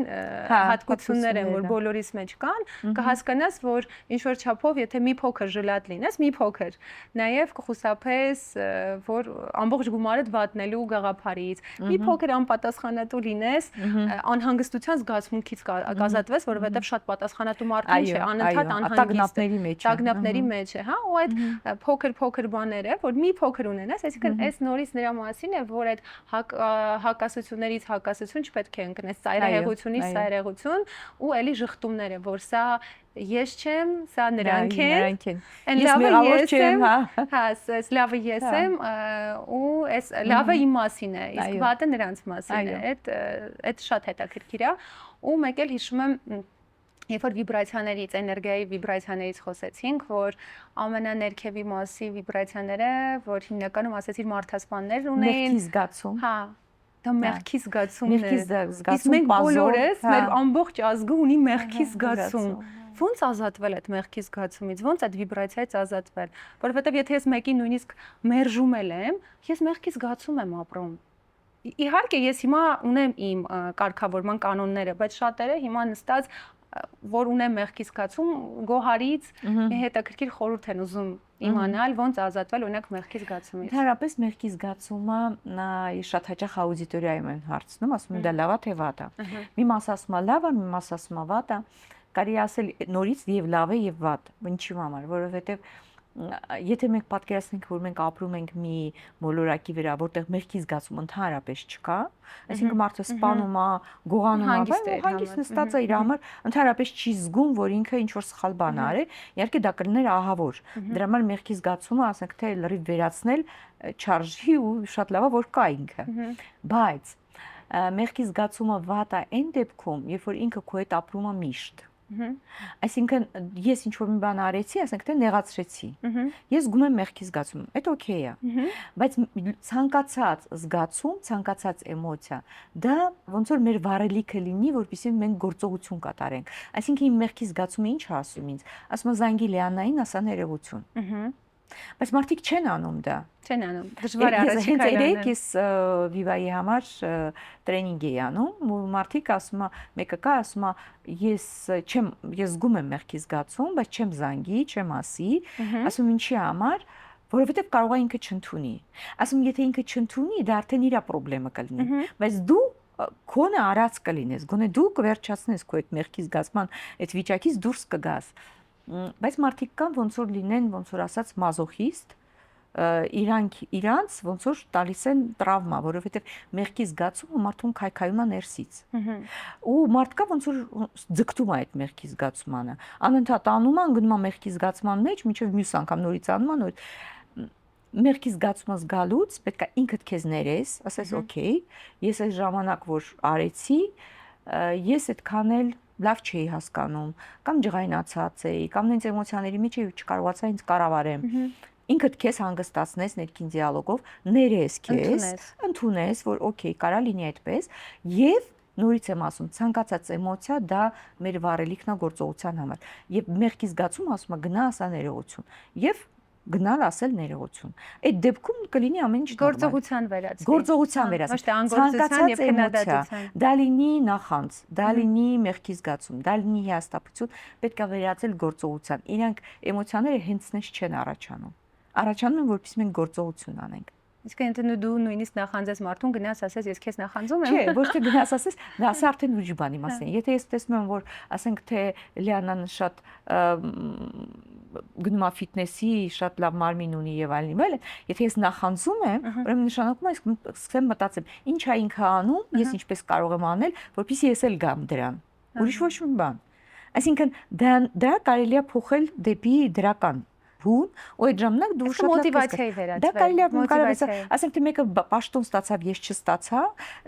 հատկություններ են, որ բոլորիս մեջ կան, կհասկանաս, որ ինչ որ չափով, եթե մի փոքր ժլատ լինես, մի փոքր, նաև կխուսափես, որ ամբողջ գումարդ վատնելու գաղափարից, մի փոքր պատասխանատու լինես, անհանգստության զգացմունքից կազատվես, որովհետև շատ պատասխանատու մարդն չէ, անընդհատ անհանգիստ, տագնապների մեջ է, հա, ու այդ փոքր բաները, որ մի փոքր ունենաս, այսինքն այս նորից նրա մասին է, որ այդ հակասություններից հակասություն չպետք է ընկնես, ծայրահեղությունից ծայրահեղություն ու էլի ժխտումները, որ սա ես չեմ, սա նրանք են, այն լավը ես եմ, հա, այս լավը ես եմ ու այս լավը իմ մասին է, իսկ վատը նրանց մասին է, այդ շատ հետաքրքիր է ու մեկ էլ հիշում եմ երբ որ վիբրացիաներից, էներգիայի վիբրացիաներից խոսեցինք, որ ամենաներքևի մասի վիբրացիաները, որ հիմնականում ասեցիր մարդասպաններ ունեն, մեղքի զգացում, հա, դա մեղքի զգացումն է, իսկ մենք բոլորս, մեր ամբողջ ազգը ունի մեղքի զգացում, ոնց ազատվել այդ մեղքի զգացումից, ոնց այդ վիբրացիայից ազատվել, որովհետև եթե ես մեկին նույնիսկ մերժում եմ, ես մեղքի զգացում եմ ապրում։ Իհարկե ես հիմա ունեմ իմ կարգավորման կանոնները, բայց շատերը հիմա նստած որ ունեմ մեղքի զգացում, գոհարից հետաքրքիր խորհուրդ են ուզում իմանալ, ոնց ազատվել օրինակ մեղքի զգացումից։ Ընդհանրապես մեղքի զգացումը շատ հաճախ աուդիտորիայում են հարցնում, ասում են դա լավ է թե վատ է։ Մի մաս ասում է լավ է, մի մաս ասում է վատ է։ Կարելի ասել նորից եւ լավ է եւ վատ, ինչի համար, որովհետեւ եթե մենք պատկերացնենք, որ մենք ապրում ենք մի մոլորակի վրա, որտեղ մեղքի զգացում ընդհանրապես չկա, այսինքն մարդը սպանում է, գողանում է, հանգիստ նստած է իր համար, ընդհանրապես չի զգում, որ ինքը ինչ որ սխալ բան արել, իհարկե դա կլիներ ահավոր։ Դրա համար մեղքի զգացումը, ասենք թե լրիվ վերացնել չարժի ու շատ լավ է, որ կա ինքը։ Բայց մեղքի զգացումը վատ է այն դեպքում, երբ որ ինքը քո հետ ապրում է միշտ։ Այսինքն ես ինչ որ մի բան արեցի, ասենք թե նեղացրեցի։ Ես զգում եմ մեղքի զգացում, այդ օքեյ է։ Բայց ցանկացած զգացում, ցանկացած էմոցիա, դա ոնց որ մեր վարելիքը լինի, որպեսզի մենք գործողություն կատարենք։ Այսինքն իմ մեղքի զգացումը ինչ է ասում ինձ։ Ասում է զանգի Լիանային, ասա ներողություն։ Բայց մարդիկ չեն անում դա։ Չեն անում։ Դժվար է առաջի քայլել։ Ես Viva-ի համար տրեյնինգ եի անում, ու մարդիկ ասում է, մեկը կա, ասում է, ես զգում եմ մեղքի զգացում, բայց չեմ զանգի, չեմ ասի, ասում ինչի համար, որովհետև կարող է ինքը չընդունի։ Ասում եթե ինքը չընդունի, դա արդեն իր խնդրեմը կլինի, բայց դու քոնը արած կլինես, գոնե դու կվերջացնես քո այդ մեղքի զգացման այդ վիճակից դուրս կգաս։ Բայց մարդիկ կան ոնց որ լինեն, ոնց որ ասած մազոխիստ, իրանց ոնց որ տալիս են տրավմա, որովհետև մեղքի զգացումը մարդուն քայքայում է ներսից։ Ու մարդկա ոնց որ ձգտում է այդ մեղքի զգացմանը։ Անընդհատ անում է, գնում է մեղքի զգացման մեջ, մինչև մյուս անգամ նորից անում է, նոր մեղքի զգացումը զգալուց պետք է ինքդ քեզ ներես, ասես օքեյ, ես այս ժամանակ որ արեցի, ես այդքան էլ լավ չէի հասկանում, կամ ջղայնացած էի, կամ նենց էմոցիաների մեջ էի չկարողացա ինձ կառավարեմ։ Ինքդ քեզ հանգստացնես ներքին դիալոգով, ներես քեզ, ընդունես, որ օքեյ, կարա լինի այդպես, եւ նորից եմ ասում, ցանկացած էմոցիա դա մեր վարելիքն է գործողության համար։ Եվ մեղքի զգացում ասում է գնա ասա ներողություն։ Եվ գնալ ասել ներողություն։ Այդ դեպքում կլինի ամեն ինչ գործողության վերածվի։ Գործողության վերածվի։ Ցանկացած եւ քննադատության։ Դա լինի նախանց, դա լինի մեղքի զգացում, դա լինի հիասթափություն, պետք է վերածել գործողության։ Իրանք էմոցիաները հենց նես չեն առաջանում։ Առաջանում են, որպես մենք գործողություն անենք։ Իսկ ընդ դու նույնիսկ նախանձես մարդուն գնաս ասես ես քեզ նախանձում եմ։ Չէ, ոչ թե գնաս ասես, դա ասա արդեն ուրիշ բանի մասին։ Եթե ես տեսնում եմ, որ ասենք թե Լիանան շատ գնում է ֆիթնեսի, շատ լավ մարմին ունի եւ այլն, եթե ես նախանձում եմ, ուրեմն նշանակում է սկսեմ մտածեմ, ինչ է ինքը անում, ես ինչպես կարող եմ անել, որպեսզի ես էլ գամ դրան։ Ուրիշ ոչ մի բան։ Այսինքն դա կարելի է փոխել դեպի դրական հուն, ու այդ ժամանակ դու շատ մոտիվացիայի վերածվել։ Դա կարելի է կարողացա, ասենք թե մեկը պաշտոն ստացավ, ես չստացա,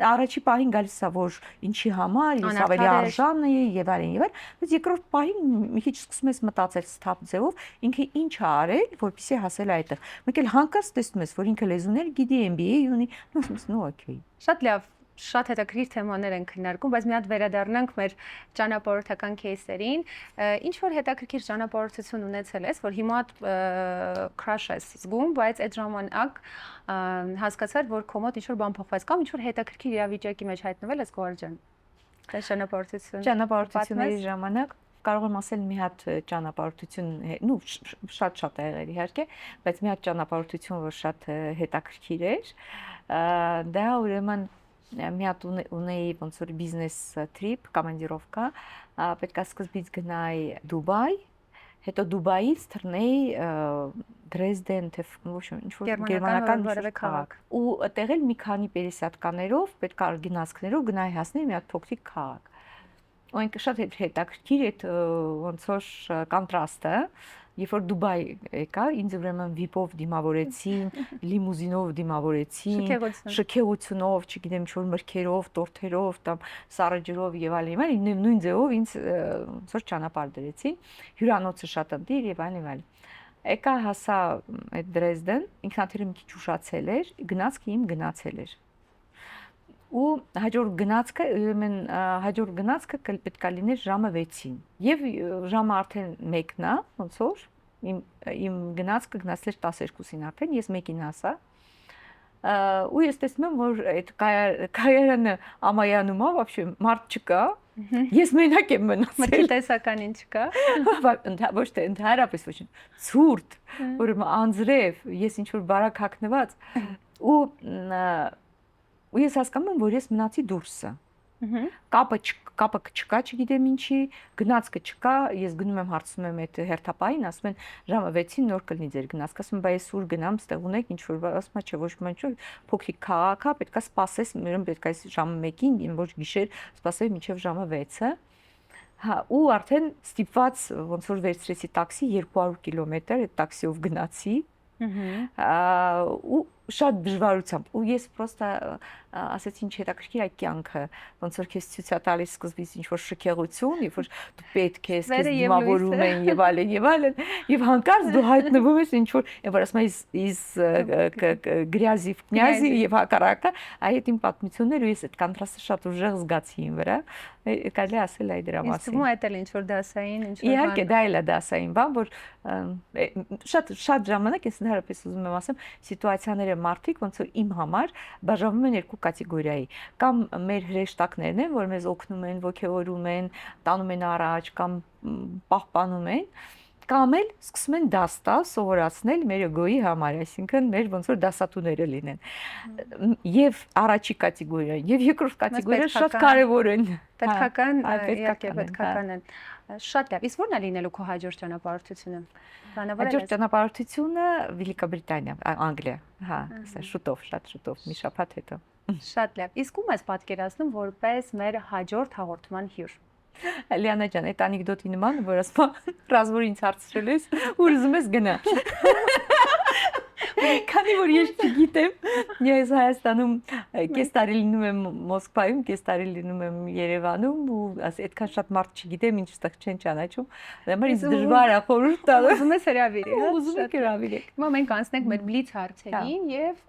առաջի պահին գալիս է որ ինչի համար, ես ավելի արժան էի եւ այլն, բայց երկրորդ պահին մի քիչ սկսում ես մտածել սթափ ձևով, ինքը ինչ է արել, որպեսզի հասել այդտեղ։ Մեկ էլ հանկարծ տեսնում ես, որ ինքը լեզուներ գիտի, MBA ունի, նո օքեյ։ Շատ լավ։ Շատ հետաքրքիր թեմաներ են քննարկում, բայց մի հատ վերադառնանք մեր ճանապարհորդական кейսերին։ Ինչ որ հետաքրքիր ճանապարհորդություն ունեցել ես, որ հիմա crush ես զգում, բայց այդ ժամանակ հասկացար, որ քո մոտ ինչ որ բան փոխվեց կամ ինչ որ հետաքրքիր իրավիճակի մեջ հայտնվել ես Գոհար ջան։ Դա ճանապարհորդությունների ժամանակ կարող եմ ասել մի հատ ճանապարհորդություն, նու շատ եղել իհարկե, բայց մի հատ ճանապարհորդություն, որ շատ հետաքրքիր էր, դա ուրեմն մի հատ ունեի ոնց որ բիզնես տրիփ, կոմանդիրովկա, պետք է սկզբից գնայի Դուբայ, հետո Դուբայից թռնեի Դրեզդեն, թե ոչ ինչ որ գերմանական որևէ քաղաք։ Ու տեղել մի քանի պերեսյատկաներով, պետք է գնացքներով գնայի հասնեի մի հատ փոքրիկ քաղաք։ Ու այնք շատ հետաքրքիր այդ ոնց որ կոնտրաստը, երբ որ Դուբայ եկա, ինձ ուրեմն վիպով դիմավորեցին, լիմուզինով դիմավորեցին, շքեղությունով, չգիտեմ, ինչ որ մրգերով, տորթերով, կամ սառը եւ այլն, նույն ձևով ինձ ոնց որ ճանապարհ դրեցին, հյուրանոցը շատ ընտիր եւ այլն։ Եկա հասա այդ Դրեզդեն, ինքնաթիռը մի քիչ ուշացել էր, գնացքը իմ գնացել էր։ Ու հաջորդ գնացքը պետք է լիներ ժամը 6-ին։ Եվ ժամը արդեն 1-ն է, ոնց որ իմ գնացքը գնացել էր 12-ին արդեն, ես 1-ին հասա։ Ու ես տեսնում եմ, որ այդ կայարանը ամայանում է, вообще մարդ չկա։ Ես մենակ եմ մնացել։ Մրգի տեսականին չկա։ Ոչ թե ընդհանրապես ոչ, ցուրտ, ուրեմն անձրև, ես ինչ որ բարակ հագնված ու ես հասկանում եմ, որ ես մնացի դուրսը։ Կապը չկա, չգիտեմ ինչի, գնացքը չկա, ես գնում եմ հարցնում եմ այդ հերթապահին, ասում են ժամը 6-ին նոր կլինի ձեր գնացքը, ասում եմ բա ես ուր գնամ, ստեղ ունեք ինչ որ, ասում եմ չէ, ոչ մի ինչ, փոքրիկ քաղաք է, պետքա սպասես, ուրեմն պետքա ժամը 1-ին, ոչ գիշեր, սպասել մինչև ժամը 6-ը։ Հա, ու արդեն ստիպված ոնց որ վերցրեցի տաքսի 200 կիլոմետր, այդ տաքսիով գնացի։ Ու շատ դժվարությամբ ու ես պրոստը ասեցի ինչ հետաքրքիր այդ կյանքը ոնց որ քեզ ցույց է տալիս սկզբից ինչ որ շքեղություն երբ որ դու պետք ես քեզ դիմավորում են եւ այլն եւ հանկարծ դու հայտնվում ես ինչ որ եւ որ ասում ես գրязի կնյազի եւ հակառակը այդ իմ պատմությունները ու ես այդ կոնտրաստը շատ ուժեղ զգացի ին վրա կարելի ասել այդ դրա մասին։ Իսկ դու այդ էլ ինչ որ դասային ինչ որ իհարկե դա էլ է դասային բան որ շատ ժամանակ ես ընդհանրապես ուզում եմ ասեմ սիտուացիաները մարդիկ ոնց որ իմ համար բաժանվում են երկու կատեգորիայի կամ մեր հրեշտակներն են որ մեզ օգնում են ոգևորում են տանում են առաջ կամ պահպանում են կամ էլ սկսում են դաստալ սովորացնել մեր էգոյի համար, այսինքն մեր ոնց որ դասատուները լինեն։ Եվ առաջի կատեգորիա, եւ երկրորդ կատեգորիա շատ կարեւոր են։ Պետքական, իհարկե պետքական են։ Շատ լավ։ Իսկ ո՞րն է լինելու քո հաջորդ ճանապարհորդությունը։ Հաջորդ ճանապարհորդությունը Վելիկաբրիտանիա, Անգլիա, հա, շուտով, շատ շուտով, մի շաբաթ հետո։ Շատ լավ։ Իսկ ում ես պատկերացնում որպես մեր հաջորդ հաղորդման հյուր։ Լիանա ջան, այդ անեկդոտի նման, որ ասում ռազմոր ինձ հարցրել ես, ուր ուզում ես գնա։ Քանի որ ես չգիտեմ, ես Հայաստանում կես տարի լինում եմ Մոսկվայում, կես տարի լինում եմ Երևանում ու այդքան շատ մարդ չգիտեմ, ինչ ստեղ չեն ճանաչում։ Դե ինձ դժվար է խորհուրդ տալ։ Ուզում ես հրավիրի, հա։ Ուզում եք հրավիրեք։ Հիմա մենք անցնենք մեր բլից հարցերին եւ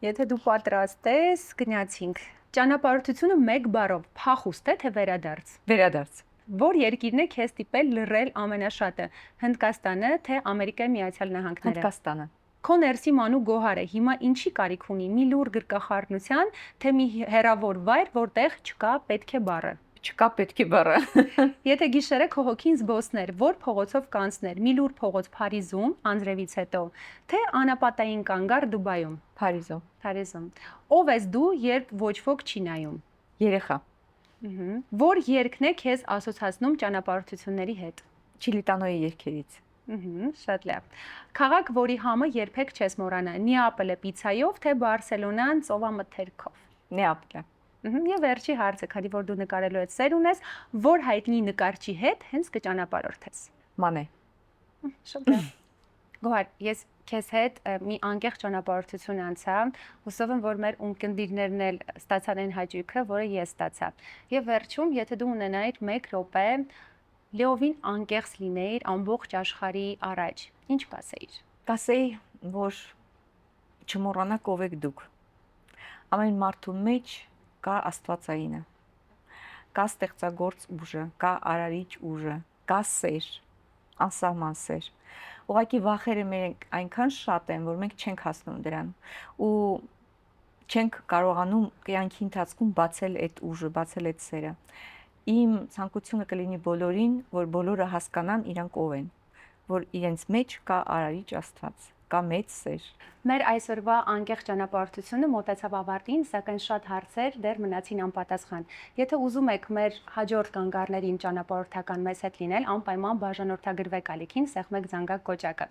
եթե դու պատրաստ ես, գնացինք։ Ճանապարհորդությունը մեկ բառով փախուստ է թե վերադարձ։ Վերադարձ։ Որ երկիրն է քեզ տիպել լռել ամենաշատը՝ Հնդկաստանը թե Ամերիկայի Միացյալ Նահանգները։ Հնդկաստանը։ Քո ներսի մանու գոհարը հիմա ինչի կարիք ունի՝ մի լուր գրկախառնության, թե մի հերավոր վայր, որտեղ չկա պետք է բառը։ Չկա պետք է բառը։ Եթե գիշերը քո հոգին զբոսներ, որ փողոցով կանցներ՝ մի լուր փողոց Փարիզում, անձրևից հետո, թե անապատային կանգար Դուբայում։ Փարիզում։ Փարիզում։ Ով ես դու, երբ ոչ ոք չի նայում։ Երեխա։ Որ երկն է քեզ ասոցացնում ճանապարհորդությունների հետ։ Չիլիտանոյի երկերից։ Շատ լավ։ Քաղաք, որի համը երբեք չես մոռանա՝ Նեապոլը պիցայով, թե Բարսելոնան ծովամթերքով։ Նեապոլը։ Եվ վերջի հարցը, քանի որ դու նկարելու ես սեր ունես, որ հայտնի նկարչի հետ հենց կճանապարհորդես։ Մանե։ Շատ լավ։ Գոհար, ես քեզ հետ մի անկեղծ ճանապարհորդություն անցա, հուսով եմ, որ մեր ունկնդիրներն էլ ստացան այն հաճույքը, որը ես ստացա։ Եվ վերջում, եթե դու ունենայիր 1 րոպե, լիովին անկեղծ լինեիր ամբողջ աշխարհի առաջ, ինչ կասեիր։ Կասեի, որ չմոռանաք ով եք դուք։ Ամեն մարդու մեջ կա աստվածայինը, կա ստեղծագործ ուժը, կա արարիչ ուժը, կա սեր, անսահման սեր։ Ուղղակի վախերը մենք այնքան շատ են, որ մենք չենք հասնում դրան ու չենք կարողանում կյանքի ընթացքում բացել այդ ուժը, բացել այդ սերը։ Իմ ցանկությունը կլինի բոլորին, որ բոլորը հասկանան իրանք ով են, որ իրենց մեջ կա արարիչ Աստված, կա մեծ սեր։ Մեր այսօրվա անկեղծ ճանապարհորդությունը մոտեցավ ավարտին, սակայն շատ հարցեր դեռ մնացին անպատասխան։ Եթե ուզում եք մեր հաջորդ կանգառներին ճանապարհորդական մեզ հետ լինել, անպայման բաժանորդագրվեք ալիքին, սեղմեք զանգակ կոճակը։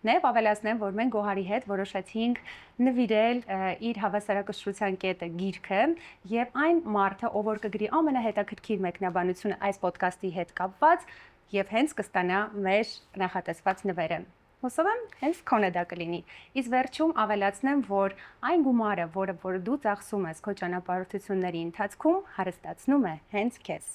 Նաև ավելացնեմ, որ մենք Գոհարի հետ որոշեցինք նվիրել իր հավասարակշռության կետը գիրքը եւ այն մարդը, ով որ կգրի ամենահետաքրքիր մեկնաբանությունը այս ոդկասթի հետ կապված եւ հենց կստանա մեր նախատեսված նվերը։ Հուսով եմ, հենց քոնը դա կլինի։ Իսկ վերջում ավելացնեմ, որ այն գումարը, որը դու ծախսում ես քո ճանապարհորդությունների ընթացքում, հարստացնում է հենց քեզ։